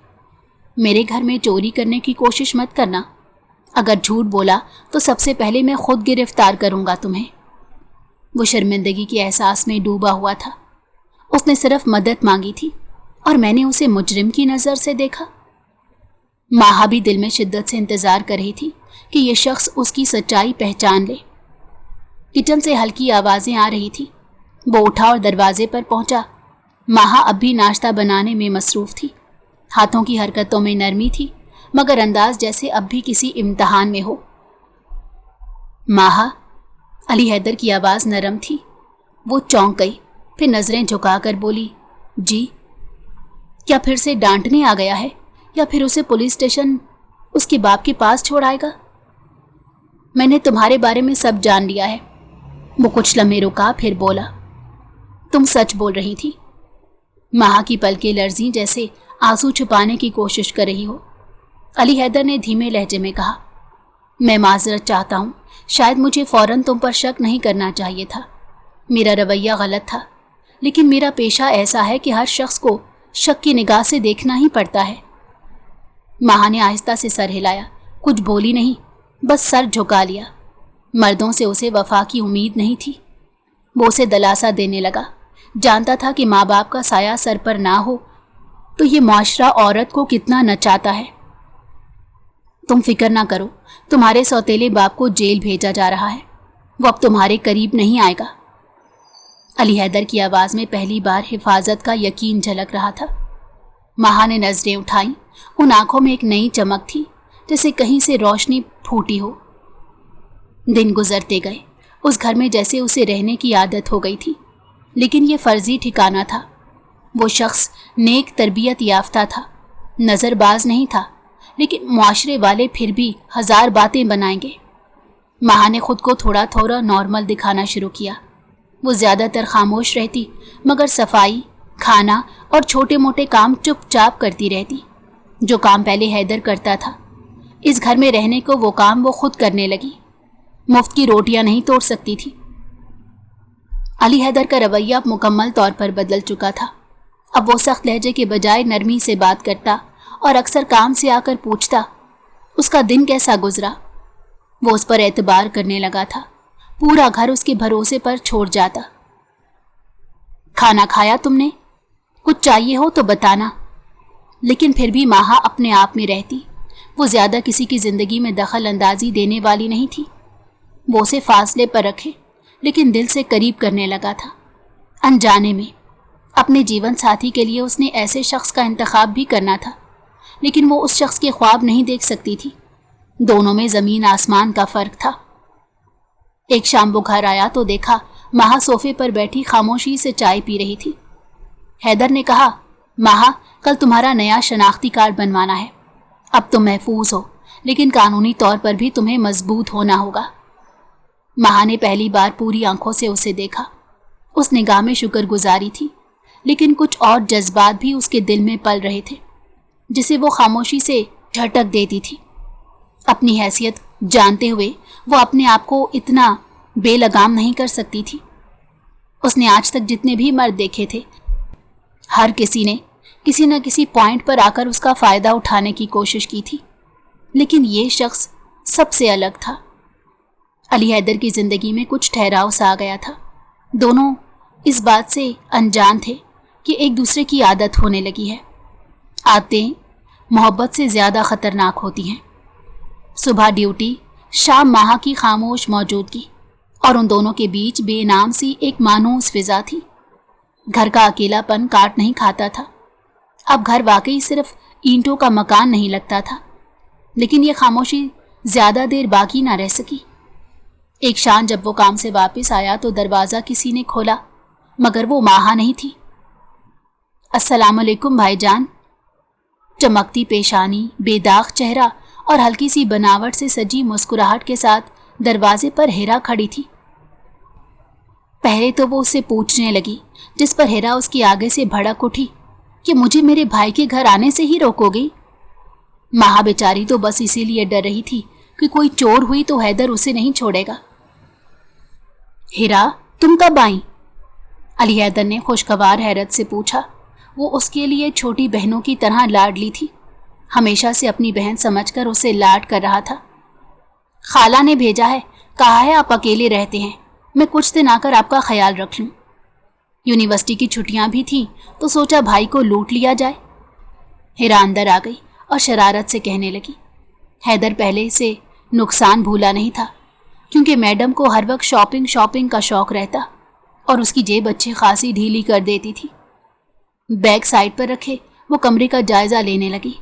मेरे घर में चोरी करने की कोशिश मत करना। अगर झूठ बोला तो सबसे पहले मैं खुद गिरफ्तार करूंगा तुम्हें। वो शर्मिंदगी के एहसास में डूबा हुआ था। उसने सिर्फ मदद मांगी थी और मैंने उसे मुजरिम की नज़र से देखा। माहा भी दिल में शिद्दत से इंतज़ार कर रही थी कि यह शख्स उसकी सच्चाई पहचान ले। किचन से हल्की आवाज़ें आ रही थी। वो उठा और दरवाजे पर पहुंचा। माहा अब भी नाश्ता बनाने में मसरूफ़ थी। हाथों की हरकतों में नरमी थी, मगर अंदाज जैसे अब भी किसी इम्तहान में हो। माहा, अली हैदर की आवाज़ नरम थी। वो चौंक गई, फिर नज़रें झुकाकर बोली, जी। क्या फिर से डांटने आ गया है, या फिर उसे पुलिस स्टेशन उसके बाप के पास छोड़ आएगा? मैंने तुम्हारे बारे में सब जान लिया है। वो कुछ लम्हे रुका, फिर बोला, तुम सच बोल रही थी। माहा की पलकें लर्जी, जैसे आंसू छुपाने की कोशिश कर रही हो। अली हैदर ने धीमे लहजे में कहा, میں معذرت چاہتا ہوں، شاید مجھے فوراً تم پر شک نہیں کرنا چاہیے تھا، میرا رویہ غلط تھا، لیکن میرا پیشہ ایسا ہے کہ ہر شخص کو شک کی نگاہ سے دیکھنا ہی پڑتا ہے۔ ماہا نے آہستہ سے سر ہلایا، کچھ بولی نہیں، بس سر جھکا لیا۔ مردوں سے اسے وفا کی امید نہیں تھی۔ وہ اسے دلاسا دینے لگا، جانتا تھا کہ ماں باپ کا سایہ سر پر نہ ہو تو یہ معاشرہ عورت کو کتنا نچاتا ہے۔ تم فکر نہ کرو، تمہارے سوتیلے باپ کو جیل بھیجا جا رہا ہے، وہ اب تمہارے قریب نہیں آئے گا۔ علی حیدر کی آواز میں پہلی بار حفاظت کا یقین جھلک رہا تھا۔ ماہا نے نظریں اٹھائیں، ان آنکھوں میں ایک نئی چمک تھی، جیسے کہیں سے روشنی پھوٹی ہو۔ دن گزرتے گئے، اس گھر میں جیسے اسے رہنے کی عادت ہو گئی تھی، لیکن یہ فرضی ٹھکانہ تھا۔ وہ شخص نیک تربیت یافتہ تھا، نظر باز نہیں تھا، لیکن معاشرے والے پھر بھی ہزار باتیں بنائیں گے۔ ماہا نے خود کو تھوڑا تھوڑا نارمل دکھانا شروع کیا۔ وہ زیادہ تر خاموش رہتی، مگر صفائی، کھانا اور چھوٹے موٹے کام چپ چاپ کرتی رہتی۔ جو کام پہلے حیدر کرتا تھا، اس گھر میں رہنے کو وہ کام وہ خود کرنے لگی۔ مفت کی روٹیاں نہیں توڑ سکتی تھی۔ علی حیدر کا رویہ اب مکمل طور پر بدل چکا تھا۔ اب وہ سخت لہجے کے بجائے نرمی سے بات کرتا اور اکثر کام سے آ کر پوچھتا اس کا دن کیسا گزرا۔ وہ اس پر اعتبار کرنے لگا تھا، پورا گھر اس کے بھروسے پر چھوڑ جاتا۔ کھانا کھایا تم نے؟ کچھ چاہیے ہو تو بتانا۔ لیکن پھر بھی ماہا اپنے آپ میں رہتی۔ وہ زیادہ کسی کی زندگی میں دخل اندازی دینے والی نہیں تھی۔ وہ اسے فاصلے پر رکھے لیکن دل سے قریب کرنے لگا تھا۔ انجانے میں اپنے جیون ساتھی کے لیے اس نے ایسے شخص کا انتخاب بھی کرنا تھا، لیکن وہ اس شخص کے خواب نہیں دیکھ سکتی تھی۔ دونوں میں زمین آسمان کا فرق تھا۔ ایک شام وہ گھر آیا تو دیکھا ماہا صوفے پر بیٹھی خاموشی سے چائے پی رہی تھی۔ حیدر نے کہا، ماہا، کل تمہارا نیا شناختی کارڈ بنوانا ہے۔ اب تم محفوظ ہو، لیکن قانونی طور پر بھی تمہیں مضبوط ہونا ہوگا۔ ماہا نے پہلی بار پوری آنکھوں سے اسے دیکھا۔ اس نگاہ میں شکر گزاری تھی، لیکن کچھ اور جذبات بھی اس کے دل میں پل رہے تھے، جسے وہ خاموشی سے جھٹک دیتی تھی۔ اپنی حیثیت جانتے ہوئے وہ اپنے آپ کو اتنا بے لگام نہیں کر سکتی تھی۔ اس نے آج تک جتنے بھی مرد دیکھے تھے، ہر کسی نے کسی نہ کسی پوائنٹ پر آ کر اس کا فائدہ اٹھانے کی کوشش کی تھی، لیکن یہ شخص سب سے الگ تھا۔ علی حیدر کی زندگی میں کچھ ٹھہراؤ سا آ گیا تھا۔ دونوں اس بات سے انجان تھے کہ ایک دوسرے کی عادت ہونے لگی ہے۔ عادتیں محبت سے زیادہ خطرناک ہوتی ہیں۔ صبح ڈیوٹی، شام ماہا کی خاموش موجودگی، اور ان دونوں کے بیچ بے نام سی ایک مانوس فضا تھی۔ گھر کا اکیلا پن کاٹ نہیں کھاتا تھا۔ اب گھر واقعی صرف اینٹوں کا مکان نہیں لگتا تھا، لیکن یہ خاموشی زیادہ دیر باقی نہ رہ سکی۔ ایک شام جب وہ کام سے واپس آیا تو دروازہ کسی نے کھولا، مگر وہ ماہا نہیں تھی۔ السلام علیکم بھائی جان۔ چمکتی پیشانی، بے داغ چہرہ اور ہلکی سی بناوٹ سے سجی مسکراہٹ کے ساتھ دروازے پر ہیرا کھڑی تھی۔ پہلے تو وہ اس سے پوچھنے لگی، جس پر ہیرا اس کے آگے سے بھڑک اٹھی کہ مجھے میرے بھائی کے گھر آنے سے ہی روکو گی؟ ماہا بیچاری تو بس اسی لیے ڈر رہی تھی کہ کوئی چور ہوئی تو حیدر اسے نہیں چھوڑے گا۔ ہیرا، تم کب آئیں؟ علی حیدر نے خوشگوار حیرت سے پوچھا۔ وہ اس کے لیے چھوٹی بہنوں کی طرح لاڈلی تھی، ہمیشہ سے اپنی بہن سمجھ کر اسے لاڈ کر رہا تھا۔ خالہ نے بھیجا ہے، کہا ہے آپ اکیلے رہتے ہیں، میں کچھ دن آ کر آپ کا خیال رکھ لوں۔ یونیورسٹی کی چھٹیاں بھی تھیں تو سوچا بھائی کو لوٹ لیا جائے۔ ہیرا اندر آ گئی اور شرارت سے کہنے لگی۔ حیدر پہلے سے نقصان بھولا نہیں تھا، کیونکہ میڈم کو ہر وقت شاپنگ کا شوق رہتا اور اس کی جیب اچھی خاصی ڈھیلی کر دیتی تھی۔ بیگ سائڈ پر رکھے وہ کمرے کا جائزہ لینے لگی۔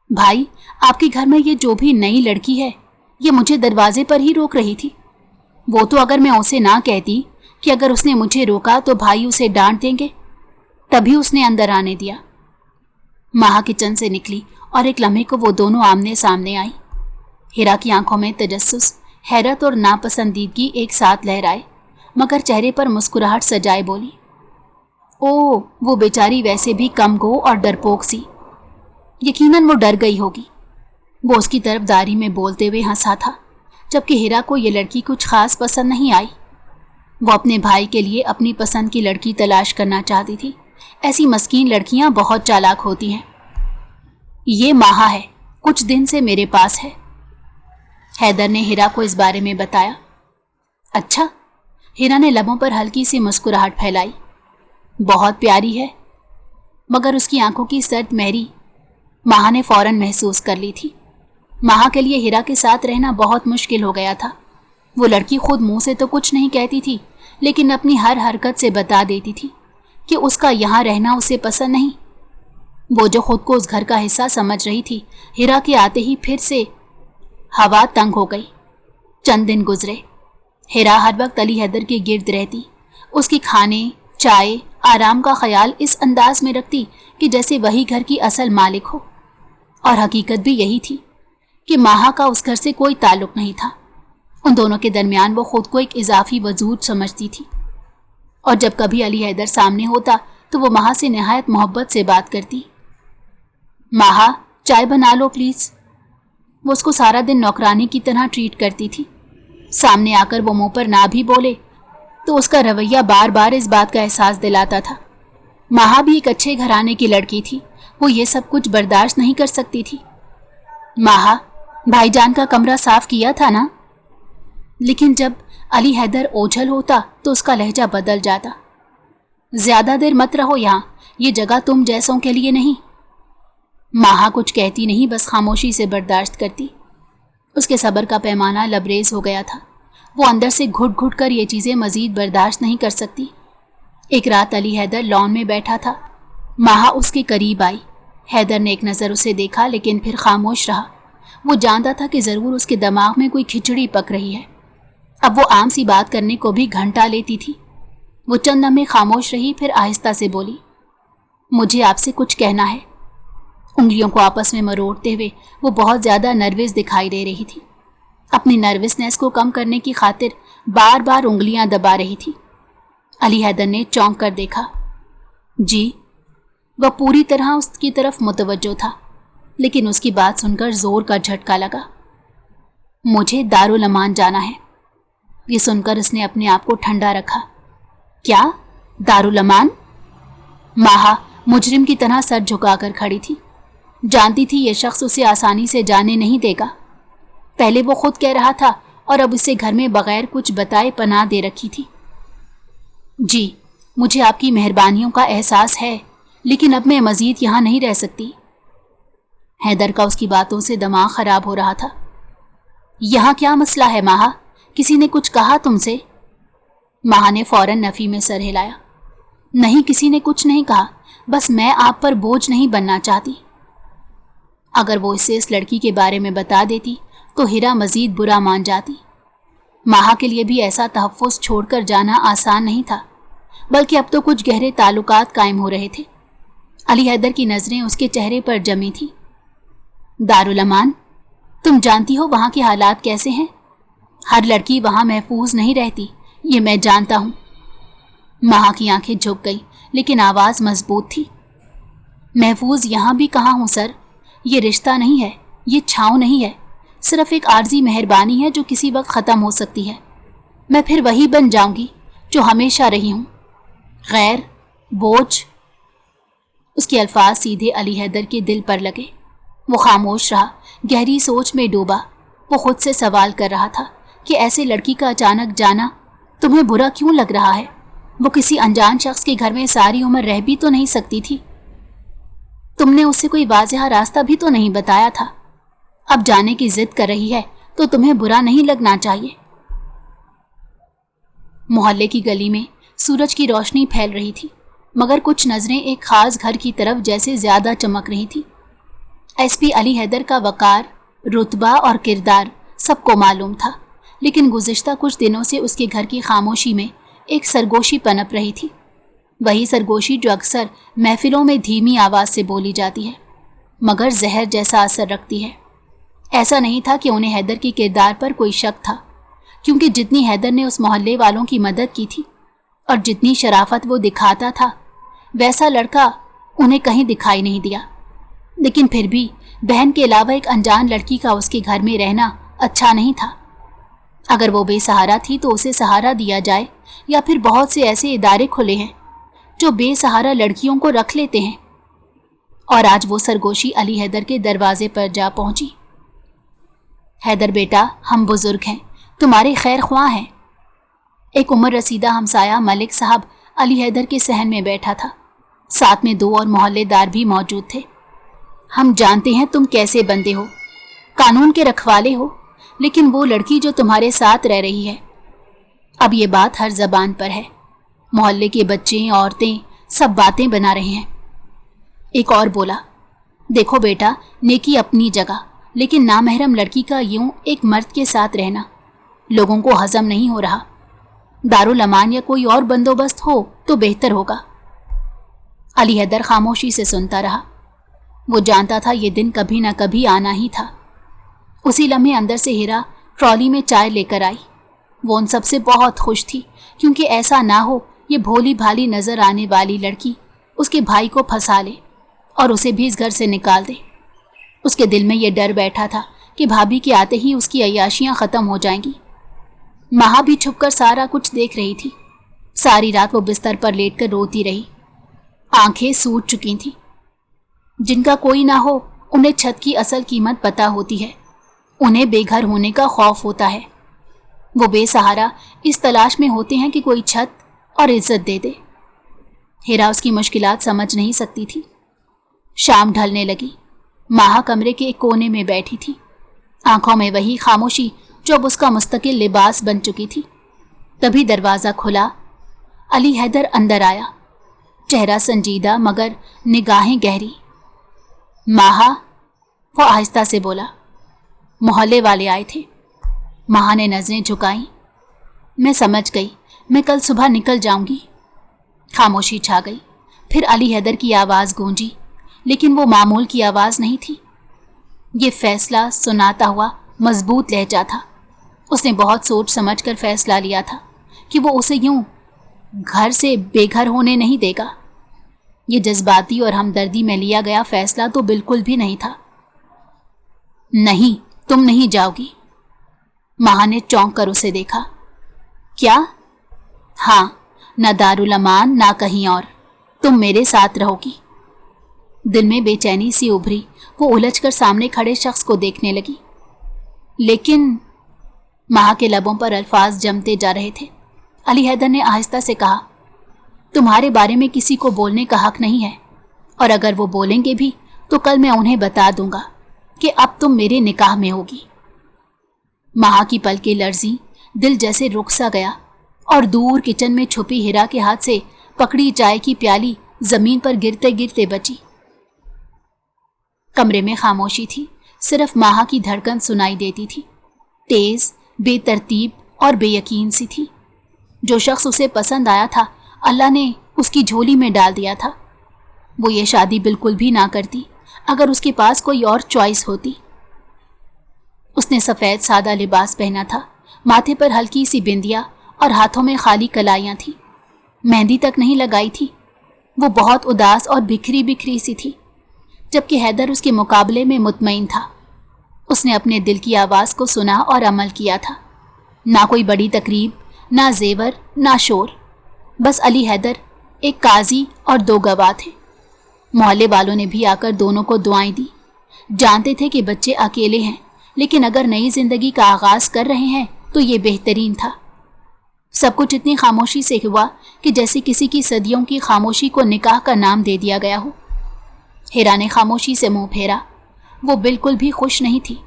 بھائی، آپ کے گھر میں یہ جو بھی نئی لڑکی ہے، یہ مجھے دروازے پر ہی روک رہی تھی۔ وہ تو اگر میں اسے نہ کہتی کہ اگر اس نے مجھے روکا تو بھائی اسے ڈانٹ دیں گے، تبھی اس نے اندر آنے دیا۔ ماہا کچن سے نکلی اور ایک لمحے کو وہ دونوں آمنے سامنے آئی۔ ہیرا کی آنکھوں میں تجسس، حیرت اور ناپسندیدگی ایک ساتھ لہرائے، مگر چہرے پر مسکراہٹ سجائے بولی، او، وہ بیچاری ویسے بھی کم گو اور ڈرپوک سی، یقیناً وہ ڈر گئی ہوگی۔ وہ اس کی طرف داری میں بولتے ہوئے ہنسا تھا، جبکہ ہیرا کو یہ لڑکی کچھ خاص پسند نہیں آئی۔ وہ اپنے بھائی کے لیے اپنی پسند کی لڑکی تلاش کرنا چاہتی تھی۔ ایسی مسکین لڑکیاں بہت چالاک ہوتی ہیں۔ یہ ماہا ہے، کچھ دن سے میرے پاس ہے، حیدر نے ہیرا کو اس بارے میں بتایا۔ اچھا، ہیرا نے لبوں پر ہلکی سی مسکراہٹ پھیلائی۔ بہت پیاری ہے، مگر اس کی آنکھوں کی سرد مہری ماہا نے فوراً محسوس کر لی تھی۔ ماہا کے لیے ہیرا کے ساتھ رہنا بہت مشکل ہو گیا تھا۔ وہ لڑکی خود منہ سے تو کچھ نہیں کہتی تھی، لیکن اپنی ہر حرکت سے بتا دیتی تھی کہ اس کا یہاں رہنا اسے پسند نہیں۔ وہ جو خود کو اس گھر کا حصہ سمجھ رہی تھی، ہیرا کے آتے ہی پھر سے ہوا تنگ ہو گئی۔ چند دن گزرے، ہیرا ہر وقت علی حیدر کے گرد رہتی، اس کی کھانے، چائے، آرام کا خیال اس انداز میں رکھتی کہ جیسے وہی گھر کی اصل مالک ہو۔ اور حقیقت بھی یہی تھی کہ ماہا کا اس گھر سے کوئی تعلق نہیں تھا۔ ان دونوں کے درمیان وہ خود کو ایک اضافی وجود سمجھتی تھی، اور جب کبھی علی حیدر سامنے ہوتا تو وہ ماہا سے نہایت محبت سے بات کرتی۔ ماہا، چائے بنا لو پلیز۔ وہ اس کو سارا دن نوکرانی کی طرح ٹریٹ کرتی تھی۔ سامنے آ کر وہ منہ پر نہ بھی بولے تو اس کا رویہ بار بار اس بات کا احساس دلاتا تھا۔ ماہا بھی ایک اچھے گھرانے کی لڑکی تھی، وہ یہ سب کچھ برداشت نہیں کر سکتی تھی۔ ماہا، بھائی جان کا کمرہ صاف کیا تھا نا؟ لیکن جب علی حیدر اوجھل ہوتا تو اس کا لہجہ بدل جاتا۔ زیادہ دیر مت رہو یہاں، یہ جگہ تم جیسوں کے لیے نہیں۔ ماہا کچھ کہتی نہیں، بس خاموشی سے برداشت کرتی۔ اس کے صبر کا پیمانہ لبریز ہو گیا تھا۔ وہ اندر سے گھٹ گھٹ کر یہ چیزیں مزید برداشت نہیں کر سکتی۔ ایک رات علی حیدر لان میں بیٹھا تھا، ماہا اس کے قریب آئی۔ حیدر نے ایک نظر اسے دیکھا لیکن پھر خاموش رہا۔ وہ جانتا تھا کہ ضرور اس کے دماغ میں کوئی کھچڑی پک رہی ہے۔ اب وہ عام سی بات کرنے کو بھی گھنٹا لیتی تھی۔ وہ چند لمحے خاموش رہی، پھر آہستہ سے بولی، مجھے آپ سے کچھ کہنا ہے۔ انگلیوں کو آپس میں مروڑتے ہوئے وہ بہت زیادہ نروس دکھائی دے رہی تھی۔ اپنی نروسنس کو کم کرنے کی خاطر بار بار انگلیاں دبا رہی تھی۔ علی حیدر نے چونک کر دیکھا۔ جی؟ وہ پوری طرح اس کی طرف متوجہ تھا، لیکن اس کی بات سن کر زور کا جھٹکا لگا۔ مجھے دارالامان جانا ہے۔ یہ سن کر اس نے اپنے آپ کو ٹھنڈا رکھا۔ کیا؟ دارالامان؟ ماہا مجرم کی طرح سر جھکا کر کھڑی تھی۔ جانتی تھی یہ شخص اسے آسانی سے جانے نہیں دے گا۔ پہلے وہ خود کہہ رہا تھا اور اب اسے گھر میں بغیر کچھ بتائے پناہ دے رکھی تھی۔ جی، مجھے آپ کی مہربانیوں کا احساس ہے، لیکن اب میں مزید یہاں نہیں رہ سکتی۔ حیدر کا اس کی باتوں سے دماغ خراب ہو رہا تھا۔ یہاں کیا مسئلہ ہے ماہا؟ کسی نے کچھ کہا تم سے؟ ماہا نے فوراً نفی میں سر ہلایا۔ نہیں، کسی نے کچھ نہیں کہا، بس میں آپ پر بوجھ نہیں بننا چاہتی۔ اگر وہ اسے اس لڑکی کے بارے میں بتا دیتی تو ہیرا مزید برا مان جاتی۔ ماہا کے لیے بھی ایسا تحفظ چھوڑ کر جانا آسان نہیں تھا، بلکہ اب تو کچھ گہرے تعلقات قائم ہو رہے تھے۔ علی حیدر کی نظریں اس کے چہرے پر جمی تھیں۔ دارالامان، تم جانتی ہو وہاں کے حالات کیسے ہیں؟ ہر لڑکی وہاں محفوظ نہیں رہتی، یہ میں جانتا ہوں۔ ماہا کی آنکھیں جھک گئیں، لیکن آواز مضبوط تھی۔ محفوظ یہاں بھی کہاں ہوں سر، یہ رشتہ نہیں ہے، یہ چھاؤں نہیں ہے، صرف ایک عارضی مہربانی ہے جو کسی وقت ختم ہو سکتی ہے۔ میں پھر وہی بن جاؤں گی جو ہمیشہ رہی ہوں، غیر، بوجھ۔ اس کے الفاظ سیدھے علی حیدر کے دل پر لگے۔ وہ خاموش رہا، گہری سوچ میں ڈوبا۔ وہ خود سے سوال کر رہا تھا کہ ایسے لڑکی کا اچانک جانا تمہیں برا کیوں لگ رہا ہے؟ وہ کسی انجان شخص کے گھر میں ساری عمر رہ بھی تو نہیں سکتی تھی۔ تم نے اسے کوئی واضح راستہ بھی تو نہیں بتایا تھا۔ اب جانے کی ضد کر رہی ہے تو تمہیں برا نہیں لگنا چاہیے۔ محلے کی گلی میں سورج کی روشنی پھیل رہی تھی، مگر کچھ نظریں ایک خاص گھر کی طرف جیسے زیادہ چمک رہی تھی۔ ایس پی علی حیدر کا وقار، رتبہ اور کردار سب کو معلوم تھا، لیکن گزشتہ کچھ دنوں سے اس کے گھر کی خاموشی میں ایک سرگوشی پنپ رہی تھی۔ وہی سرگوشی جو اکثر محفلوں میں دھیمی آواز سے بولی جاتی ہے، مگر زہر جیسا اثر رکھتی ہے۔ ایسا نہیں تھا کہ انہیں حیدر کے کردار پر کوئی شک تھا، کیونکہ جتنی حیدر نے اس محلے والوں کی مدد کی تھی اور جتنی شرافت وہ دکھاتا تھا، ویسا لڑکا انہیں کہیں دکھائی نہیں دیا۔ لیکن پھر بھی बहन के अलावा एक अनजान लड़की का उसके घर में रहना अच्छा नहीं था। अगर वो बेसहारा थी तो उसे सहारा दिया जाए, या फिर बहुत से ऐसे इदारे खुले हैं जो बेसहारा लड़कियों को रख लेते हैं। और आज वो सरगोशी अली हैदर के दरवाजे पर जा पहुंची। हैदर बेटा, हम बुजुर्ग हैं, तुम्हारे खैर ख्वाह हैं। एक उम्र रसीदा हमसाया मलिक साहब अली हैदर के सहन में बैठा था। साथ में 2 और मोहल्लेदार भी मौजूद थे। हम जानते हैं तुम कैसे बंदे हो, कानून के रखवाले हो, लेकिन वो लड़की जो तुम्हारे साथ रह रही है, अब ये बात हर जबान पर है। मोहल्ले के बच्चे, औरतें सब बातें बना रहे हैं। एक और बोला, देखो बेटा, नेकी अपनी जगह, लेकिन नामहरम लड़की का यूं एक मर्द के साथ रहना लोगों को हजम नहीं हो रहा। दारुल अमान या कोई और बंदोबस्त हो तो बेहतर होगा। अली हैदर खामोशी से सुनता रहा। वो जानता था ये दिन कभी ना कभी आना ही था। उसी लम्हे अंदर से हिरा ट्रॉली में चाय लेकर आई। वो उन सबसे बहुत खुश थी, क्योंकि ऐसा ना हो ये भोली भाली नजर आने वाली लड़की उसके भाई को फंसा ले और उसे भी इस घर से निकाल दे। उसके दिल में ये डर बैठा था कि भाभी के आते ही उसकी अय्याशियां खत्म हो जाएंगी। माँ भी छुपकर सारा कुछ देख रही थी। सारी रात वो बिस्तर पर लेटकर रोती रही। आंखें सूज चुकी थीं। जिनका कोई ना हो उन्हें छत की असल कीमत पता होती है। उन्हें बेघर होने का खौफ होता है। वो बेसहारा इस तलाश में होते हैं कि कोई छत और इज्जत दे दे। हिरा उसकी मुश्किलात समझ नहीं सकती थी। शाम ढलने लगी। माँ कमरे के एक कोने में बैठी थी, आंखों में वही खामोशी जो अब उसका मुस्तकिल लिबास बन चुकी थी। तभी दरवाज़ा खुला। अली हैदर अंदर आया, चेहरा संजीदा मगर निगाहें गहरी। माहा, वो आहिस्ता से बोला। मोहल्ले वाले आए थे। माहा ने नजरें झुकाईं। मैं समझ गई, मैं कल सुबह निकल जाऊंगी। खामोशी छा गई। फिर अली हैदर की आवाज़ गूंजी, लेकिन वो मामूल की आवाज़ नहीं थी। ये फैसला सुनाता हुआ मजबूत लहजा था। उसने बहुत सोच समझ कर फैसला लिया था कि वो उसे यूं घर से बेघर होने नहीं देगा। ये जज्बाती और हमदर्दी में लिया गया फैसला तो बिल्कुल भी नहीं था। नहीं, तुम नहीं जाओगी। माँ ने चौंक कर उसे देखा। क्या? हाँ, न दारुल अमान ना कहीं और, तुम मेरे साथ रहोगी। दिल में बेचैनी सी उभरी। वो उलझकर सामने खड़े शख्स को देखने लगी। लेकिन माँ के लबों पर अल्फाज जमते जा रहे थे। अली हैदर ने आहिस्ता से कहा, तुम्हारे बारे में किसी को बोलने का हक नहीं है, और अगर वो बोलेंगे भी तो कल मैं उन्हें बता दूंगा कि अब तुम मेरे निकाह में होगी। माँ की पलकें लर्जी, दिल जैसे रुक सा गया और दूर किचन में छुपी हिरा के हाथ से पकड़ी चाय की प्याली जमीन पर गिरते गिरते बची। कमरे में खामोशी थी। सिर्फ माँ की धड़कन सुनाई देती थी, तेज, बेतरतीब और बेयकीन सी थी। जो शख्स उसे पसंद आया था, अल्लाह ने उसकी झोली में डाल दिया था। वो ये शादी बिल्कुल भी ना करती अगर उसके पास कोई और चॉइस होती। उसने सफ़ेद सादा लिबास पहना था, माथे पर हल्की सी बिंदिया और हाथों में खाली कलाइयाँ थीं। मेहंदी तक नहीं लगाई थी। वो बहुत उदास और बिखरी बिखरी सी थी, जबकि हैदर उसके मुकाबले में मुतमईन था। उसने अपने दिल की आवाज़ को सुना और अमल किया था। ना कोई बड़ी तकरीब, ना जेवर, ना शोर, बस अली हैदर, एक काजी और 2 गवाह थे। मोहल्ले वालों ने भी आकर दोनों को दुआएं दी। जानते थे कि बच्चे अकेले हैं, लेकिन अगर नई जिंदगी का आगाज़ कर रहे हैं तो ये बेहतरीन था। सब कुछ इतनी खामोशी से हुआ कि जैसे किसी की सदियों की खामोशी को निकाह का नाम दे दिया गया हो। हिरा ने खामोशी से मुंह फेरा। वो बिल्कुल भी खुश नहीं थी।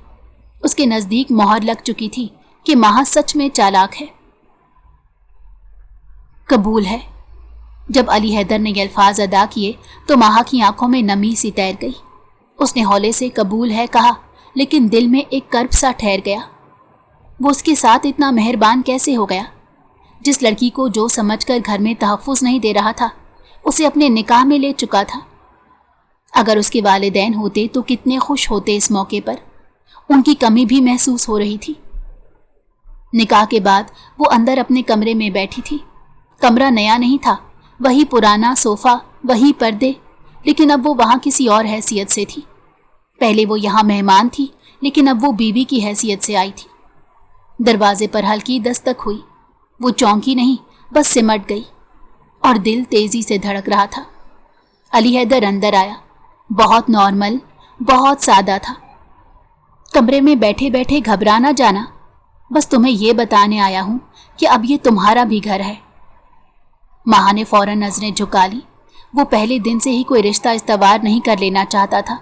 उसके नज़दीक मोहर लग चुकी थी कि माँ सच में चालाक है। कबूल है। जब अली हैदर ने ये अल्फाज अदा किए तो माँ की आंखों में नमी सी तैर गई। उसने हौले से कबूल है कहा, लेकिन दिल में एक कर्ब सा ठहर गया। वो उसके साथ इतना मेहरबान कैसे हो गया? जिस लड़की को जो समझकर घर में तहफ़्फ़ुज़ नहीं दे रहा था, उसे अपने निकाह में ले चुका था। अगर उसके वालिदैन होते तो कितने खुश होते इस मौके पर। उनकी कमी भी महसूस हो रही थी। निकाह के बाद वो अंदर अपने कमरे में बैठी थी। कमरा नया नहीं था, वही पुराना सोफ़ा, वही पर्दे, लेकिन अब वो वहाँ किसी और हैसियत से थी। पहले वो यहाँ मेहमान थी, लेकिन अब वो बीवी की हैसियत से आई थी। दरवाजे पर हल्की दस्तक हुई। वो चौंकी नहीं, बस सिमट गई और दिल तेजी से धड़क रहा था। अली हैदर अंदर आया। बहुत नॉर्मल, बहुत सादा था। कमरे में बैठे बैठे घबरा ना जाना, बस तुम्हें ये बताने आया हूं कि अब ये तुम्हारा भी घर है। माँ ने फौरन नजरें झुका ली। वो पहले दिन से ही कोई रिश्ता इस्तवार नहीं कर लेना चाहता था।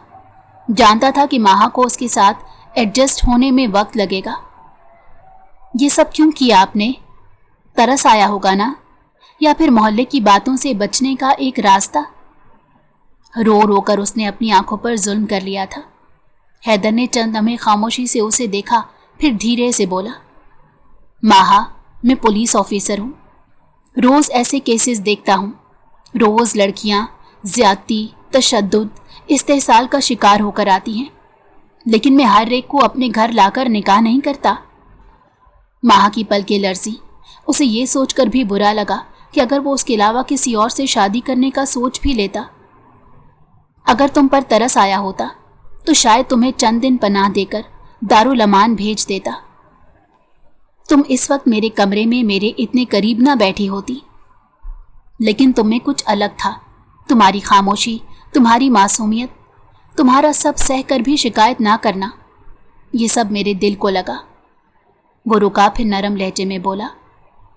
जानता था कि माँ को उसके साथ एडजस्ट होने में वक्त लगेगा। ये सब क्यों किया आपने? तरस आया होगा ना, या फिर मोहल्ले की बातों से बचने का एक रास्ता? रो रो कर उसने अपनी आंखों पर जुल्म कर लिया था। हैदर ने चंद लम्हे खामोशी से उसे देखा, फिर धीरे से बोला, माहा, मैं पुलिस ऑफिसर हूँ। रोज़ ऐसे केसेस देखता हूँ। रोज़ लड़कियाँ ज्यादती, तशद्दुद, इस्तेहसाल का शिकार होकर आती हैं, लेकिन मैं हर एक को अपने घर लाकर निकाह नहीं करता। माह की पलकें लरज़ी। उसे ये सोचकर भी बुरा लगा कि अगर वो उसके अलावा किसी और से शादी करने का सोच भी लेता। अगर तुम पर तरस आया होता तो शायद तुम्हें चंद दिन पनाह देकर दारुल अमान भेज देता। तुम इस वक्त मेरे कमरे में मेरे इतने करीब ना बैठी होती, लेकिन तुम में कुछ अलग था। तुम्हारी खामोशी, तुम्हारी मासूमियत, तुम्हारा सब सह कर भी शिकायत ना करना, ये सब मेरे दिल को लगा। वो रुका, फिर नरम लहजे में बोला।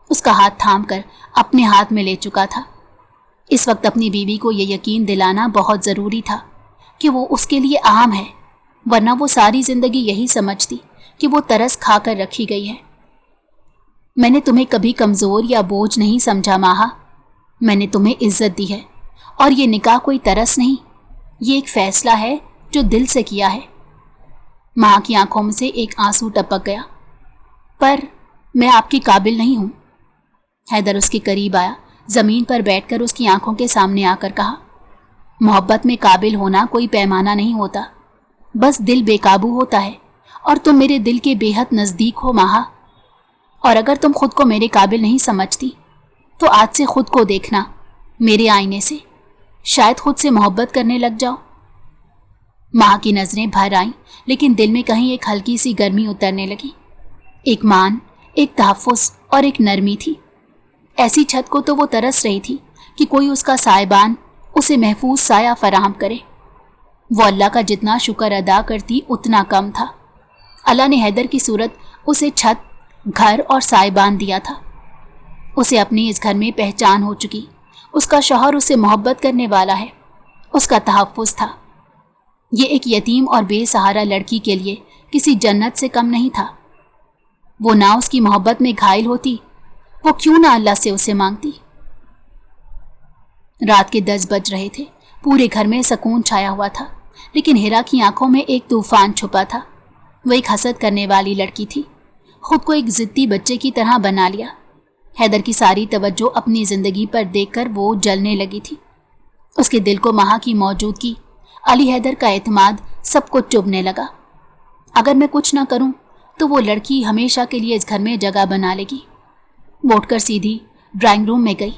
उसका हाथ थाम कर अपने हाथ में ले चुका था। इस वक्त अपनी बीवी को ये यकीन दिलाना बहुत ज़रूरी था कि वो उसके लिए अहम है, वरना वो सारी ज़िंदगी यही समझती कि वो तरस खा कर रखी गई है। मैंने तुम्हें कभी कमज़ोर या बोझ नहीं समझा माहा। मैंने तुम्हें इज्जत दी है, और ये निकाह कोई तरस नहीं, ये एक फ़ैसला है जो दिल से किया है। माँ की आंखों में से एक आंसू टपक गया। पर मैं आपके काबिल नहीं हूँ। हैदर उसके करीब आया, ज़मीन पर बैठकर उसकी आंखों के सामने आकर कहा, मोहब्बत में काबिल होना कोई पैमाना नहीं होता, बस दिल बेकाबू होता है, और तुम मेरे दिल के बेहद नज़दीक हो माहा। और अगर तुम खुद को मेरे काबिल नहीं समझती तो आज से खुद को देखना मेरे आईने से, शायद खुद से मोहब्बत करने लग जाओ। माँ की नज़रें भर आईं, लेकिन दिल में कहीं एक हल्की सी गर्मी उतरने लगी। एक मान, एक तहफ़्फ़ुज़ और एक नरमी थी। ऐसी छत को तो वो तरस रही थी कि कोई उसका साहिबान उसे महफूज साया फराहम करे। वो अल्लाह का जितना शुक्र अदा करती उतना कम था। अल्लाह ने हैदर की सूरत उसे छत, घर और साहिबान दिया था। उसे अपनी इस घर में पहचान हो चुकी। उसका शौहर उससे मोहब्बत करने वाला है, उसका तहफ़्फ़ुज़ था। ये एक यतीम और बेसहारा लड़की के लिए किसी जन्नत से कम नहीं था। वो ना उसकी मोहब्बत में घायल होती, वो क्यों ना अल्लाह से उसे मांगती। रात के 10 बज रहे थे। पूरे घर में सुकून छाया हुआ था, लेकिन हिरा की आंखों में एक तूफान छुपा था। वो एक हसद करने वाली लड़की थी। खुद को एक जिद्दी बच्चे की तरह बना लिया। हैदर की सारी तवज्जो अपनी ज़िंदगी पर देखकर वो जलने लगी थी। उसके दिल को माँ की मौजूदगी, अली हैदर का एतमाद सब कुछ चुभने लगा। अगर मैं कुछ ना करूं तो वो लड़की हमेशा के लिए इस घर में जगह बना लेगी। वो उठकर सीधी ड्राइंग रूम में गई,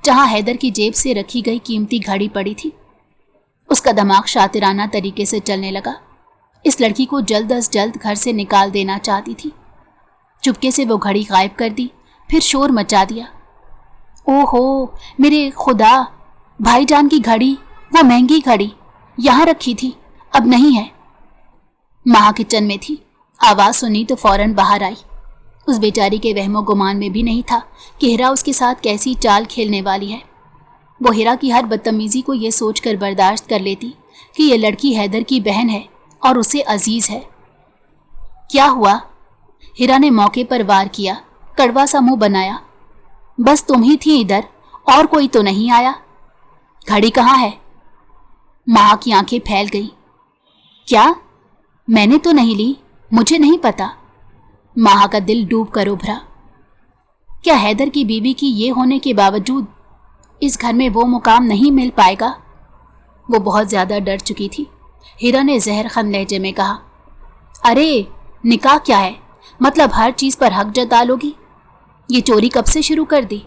जहां हैदर की जेब से रखी गई कीमती घड़ी पड़ी थी। उसका दिमाग शातिराना तरीके से चलने लगा। इस लड़की को जल्द अज जल्द घर से निकाल देना चाहती थी। चुपके से वो घड़ी गायब कर दी, फिर शोर मचा दिया। ओहो मेरे खुदा, भाईजान की घड़ी, वो महंगी घड़ी यहाँ रखी थी, अब नहीं है। माँ किचन में थी। आवाज़ सुनी तो फौरन बाहर आई। उस बेचारी के वहमो गुमान में भी नहीं था कि हिरा उसके साथ कैसी चाल खेलने वाली है। वो हिरा की हर बदतमीज़ी को ये सोचकर बर्दाश्त कर लेती कि ये लड़की हैदर की बहन है और उसे अजीज़ है। क्या हुआ? हिरा ने मौके पर वार किया, कड़वा सा मुंह बनाया। बस तुम ही थी इधर, और कोई तो नहीं आया। घड़ी कहाँ है? माँ की आंखें फैल गई। क्या? मैंने तो नहीं ली, मुझे नहीं पता। माँ का दिल डूब कर उभरा। क्या हैदर की बीवी की ये होने के बावजूद इस घर में वो मुकाम नहीं मिल पाएगा? वो बहुत ज़्यादा डर चुकी थी। हिरा ने जहरखन लहजे में कहा, अरे निकाह क्या है, मतलब हर चीज़ पर हक जता लोगी? ये चोरी कब से शुरू कर दी?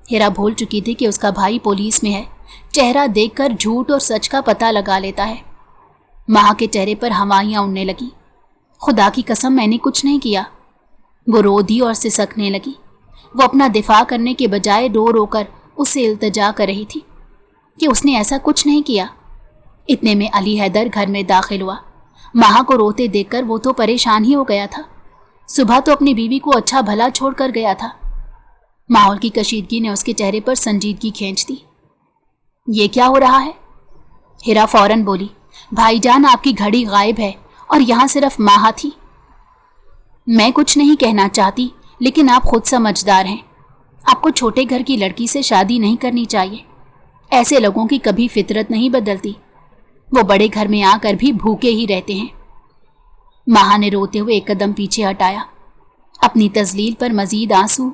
हिरा भूल चुकी थी कि उसका भाई पुलिस में है। चेहरा देखकर झूठ और सच का पता लगा लेता है। माँ के चेहरे पर हवाइयाँ उड़ने लगी। खुदा की कसम मैंने कुछ नहीं किया। वो रो दी और सिसकने लगी। वो अपना दिफा करने के बजाय रो रो कर उससे इल्तिजा कर रही थी कि उसने ऐसा कुछ नहीं किया। इतने में अली हैदर घर में दाखिल हुआ। माँ को रोते देखकर वो तो परेशान ही हो गया था। सुबह तो अपनी बीवी को अच्छा भला छोड़ कर गया था। माहौल की कशीदगी ने उसके चेहरे पर संजीदगी खींच दी। ये क्या हो रहा है? हिरा फौरन बोली, भाईजान आपकी घड़ी गायब है और यहाँ सिर्फ माँ थी। मैं कुछ नहीं कहना चाहती, लेकिन आप खुद समझदार हैं। आपको छोटे घर की लड़की से शादी नहीं करनी चाहिए। ऐसे लोगों की कभी फितरत नहीं बदलती। वो बड़े घर में आकर भी भूखे ही रहते हैं। माँ ने रोते हुए एक कदम पीछे हटाया। अपनी तजलील पर मजीद आंसू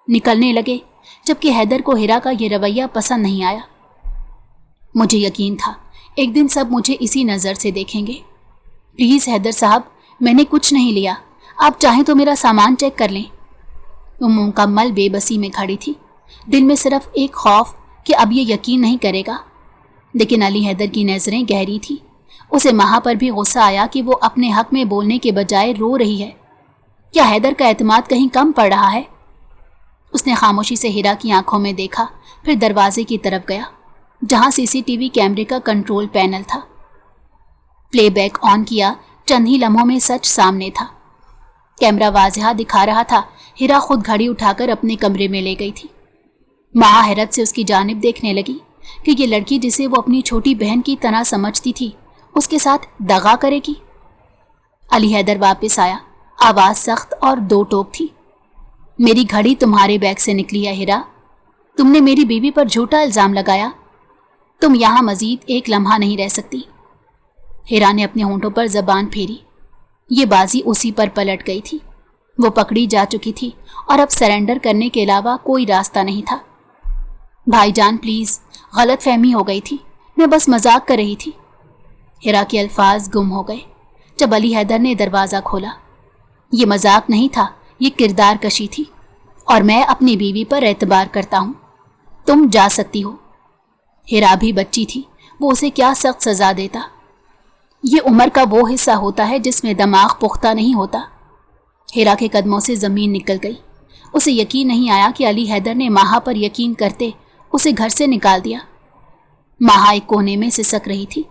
निकलने लगे, जबकि हैदर को हिरा का ये रवैया पसंद नहीं आया। मुझे यकीन था एक दिन सब मुझे इसी नज़र से देखेंगे। प्लीज़ हैदर साहब, मैंने कुछ नहीं लिया। आप चाहें तो मेरा सामान चेक कर लें। वो मुकम्मल बेबसी में खड़ी थी, दिल में सिर्फ एक खौफ कि अब ये यकीन नहीं करेगा। लेकिन अली हैदर की नज़रें गहरी थी। उसे माँ पर भी गुस्सा आया कि वो अपने हक में बोलने के बजाय रो रही है। क्या हैदर का एतमाद कहीं कम पड़ रहा है? उसने खामोशी से हिरा की आंखों में देखा, फिर दरवाजे की तरफ गया जहां सीसीटीवी कैमरे का कंट्रोल पैनल था। प्लेबैक ऑन किया। चंद ही लम्हों में सच सामने था। कैमरा वाज़िहा दिखा रहा था। हिरा खुद घड़ी उठाकर अपने कमरे में ले गई थी। माँ हैरत से उसकी जानिब देखने लगी कि ये लड़की जिसे वो अपनी छोटी बहन की तरह समझती थी, उसके साथ दगा करेगी। अली हैदर वापस आया। आवाज़ सख्त और दो टोक थी। मेरी घड़ी तुम्हारे बैग से निकली है हिरा। तुमने मेरी बीवी पर झूठा इल्ज़ाम लगाया। तुम यहाँ मजीद एक लम्हा नहीं रह सकती। हिरा ने अपने होंठों पर जबान फेरी। ये बाजी उसी पर पलट गई थी। वो पकड़ी जा चुकी थी और अब सरेंडर करने के अलावा कोई रास्ता नहीं था। भाईजान प्लीज़, गलत फहमी हो गई थी। मैं बस मजाक कर रही थी। हिरा के अल्फाज गुम हो गए जब अली हैदर ने दरवाज़ा खोला। ये मजाक नहीं था, ये किरदार कशी थी और मैं अपनी बीवी पर एतबार करता हूँ। तुम जा सकती हो। हिरा भी बच्ची थी, वो उसे क्या सख्त सज़ा देता। ये उम्र का वो हिस्सा होता है जिसमें दिमाग पुख्ता नहीं होता। हिरा के कदमों से ज़मीन निकल गई। उसे यकीन नहीं आया कि अली हैदर ने माँ पर यकीन करते उसे घर से निकाल दिया। माँ एक कोने में सिसक रही थी।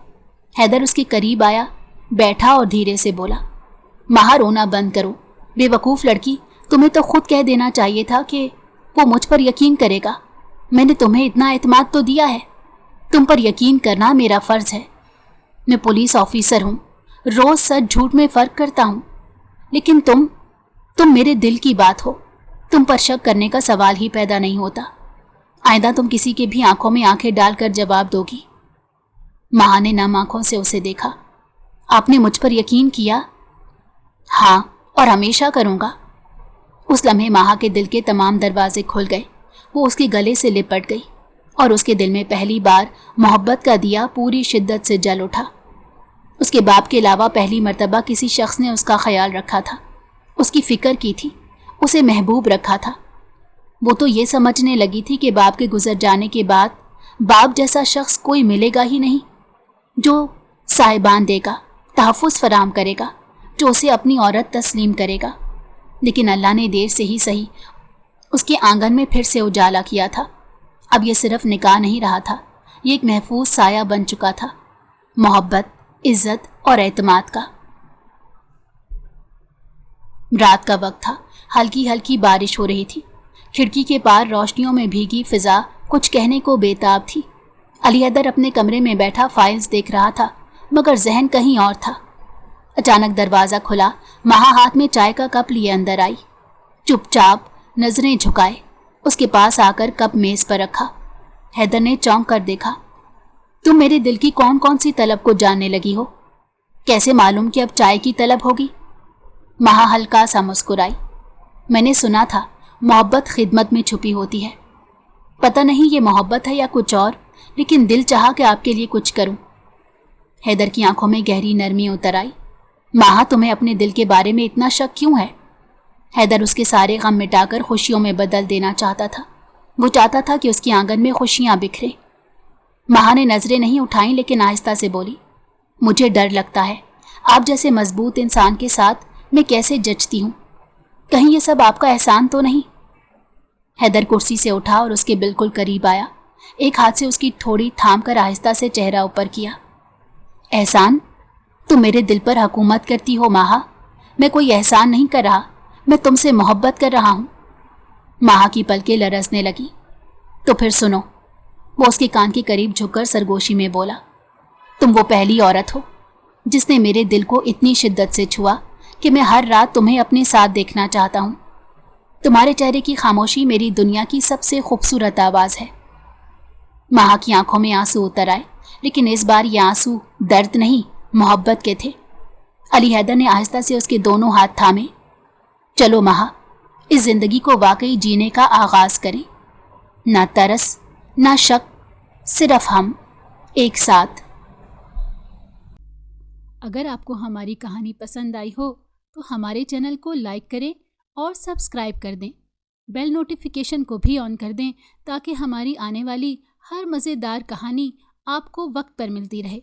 हैदर उसके करीब आया, बैठा और धीरे से बोला, माँ रोना बंद करो। बेवकूफ़ लड़की, तुम्हें तो खुद कह देना चाहिए था कि वो मुझ पर यकीन करेगा। मैंने तुम्हें इतना एतमाद तो दिया है। तुम पर यकीन करना मेरा फ़र्ज़ है। मैं पुलिस ऑफिसर हूँ, रोज़ सच झूठ में फ़र्क करता हूँ। लेकिन तुम मेरे दिल की बात हो। तुम पर शक करने का सवाल ही पैदा नहीं होता। आइंदा तुम किसी के भी आंखों में आंखें डालकर जवाब दोगी। माँ ने नम आंखों से उसे देखा। आपने मुझ पर यकीन किया? हाँ, और हमेशा करूँगा। उस लम्हे माँ के दिल के तमाम दरवाजे खुल गए। वो उसके गले से लिपट गई और उसके दिल में पहली बार मोहब्बत का दिया पूरी शिद्दत से जल उठा। उसके बाप के अलावा पहली मर्तबा किसी शख्स ने उसका ख्याल रखा था, उसकी फ़िक्र की थी, उसे महबूब रखा था। वो तो ये समझने लगी थी कि बाप के गुजर जाने के बाद बाप जैसा शख्स कोई मिलेगा ही नहीं, जो साहिबान देगा, तहफ़्फ़ुज़ फराहम करेगा, जो उसे अपनी औरत तस्लीम करेगा। लेकिन अल्लाह ने देर से ही सही उसके आंगन में फिर से उजाला किया था। अब ये सिर्फ निकाह नहीं रहा था, ये एक महफूज साया बन चुका था, मोहब्बत, इज़्ज़त और एतमाद का। रात का वक्त था। हल्की हल्की बारिश हो रही थी। खिड़की के पार रोशनियों में भीगी फिजा कुछ कहने को बेताब थी। अली हैदर अपने कमरे में बैठा फाइल्स देख रहा था, मगर जहन कहीं और था। अचानक दरवाज़ा खुला। माँ हाथ में चाय का कप लिए अंदर आई। चुपचाप नजरें झुकाए उसके पास आकर कप मेज़ पर रखा। हैदर ने चौंक कर देखा। तुम मेरे दिल की कौन कौन सी तलब को जानने लगी हो? कैसे मालूम कि अब चाय की तलब होगी? माँ हल्का सा मुस्कुराई। मैंने सुना था मोहब्बत खिदमत में छुपी होती है। पता नहीं ये मोहब्बत है या कुछ और, लेकिन दिल चाहा कि आपके लिए कुछ करूं। हैदर की आंखों में गहरी नरमी उतर आई। माँ, तुम्हें अपने दिल के बारे में इतना शक क्यों है? हैदर उसके सारे गम मिटाकर खुशियों में बदल देना चाहता था। वो चाहता था कि उसके आंगन में खुशियां बिखरे। माँ ने नजरें नहीं उठाई, लेकिन आहिस्ता से बोली, مجھے ڈر لگتا ہے آپ جیسے مضبوط انسان کے ساتھ میں کیسے جچتی ہوں. کہیں یہ سب آپ کا احسان تو نہیں؟ حیدر کرسی سے اٹھا اور اس کے بالکل قریب آیا. ایک ہاتھ سے اس کی تھوڑی تھام کر آہستہ سے چہرہ اوپر کیا. احسان؟ تم میرے دل پر حکومت کرتی ہو ماہا. میں کوئی احسان نہیں کر رہا، میں تم سے محبت کر رہا ہوں. ماہا کی پلکیں لرزنے لگی. تو پھر سنو. وہ اس کے کان کے قریب جھک کر سرگوشی میں بولا. تم وہ پہلی عورت ہو جس نے میرے دل کو اتنی شدت سے چھوا کہ میں ہر رات تمہیں اپنے ساتھ دیکھنا چاہتا ہوں. تمہارے چہرے کی خاموشی میری دنیا کی سب سے خوبصورت آواز ہے. ماہا کی آنکھوں میں آنسو اتر آئے، لیکن اس بار یہ آنسو درد نہیں، محبت کے تھے. علی حیدر نے آہستہ سے اس کے دونوں ہاتھ تھامے. چلو ماہا، اس زندگی کو واقعی جینے کا آغاز کریں. نہ ترس، نہ شک، صرف ہم ایک ساتھ. اگر آپ کو ہماری کہانی پسند آئی ہو تو ہمارے چینل کو لائک کریں اور سبسکرائب کر دیں. بیل نوٹیفیکیشن کو بھی آن کر دیں تاکہ ہماری آنے والی ہر مزیدار کہانی آپ کو وقت پر ملتی رہے.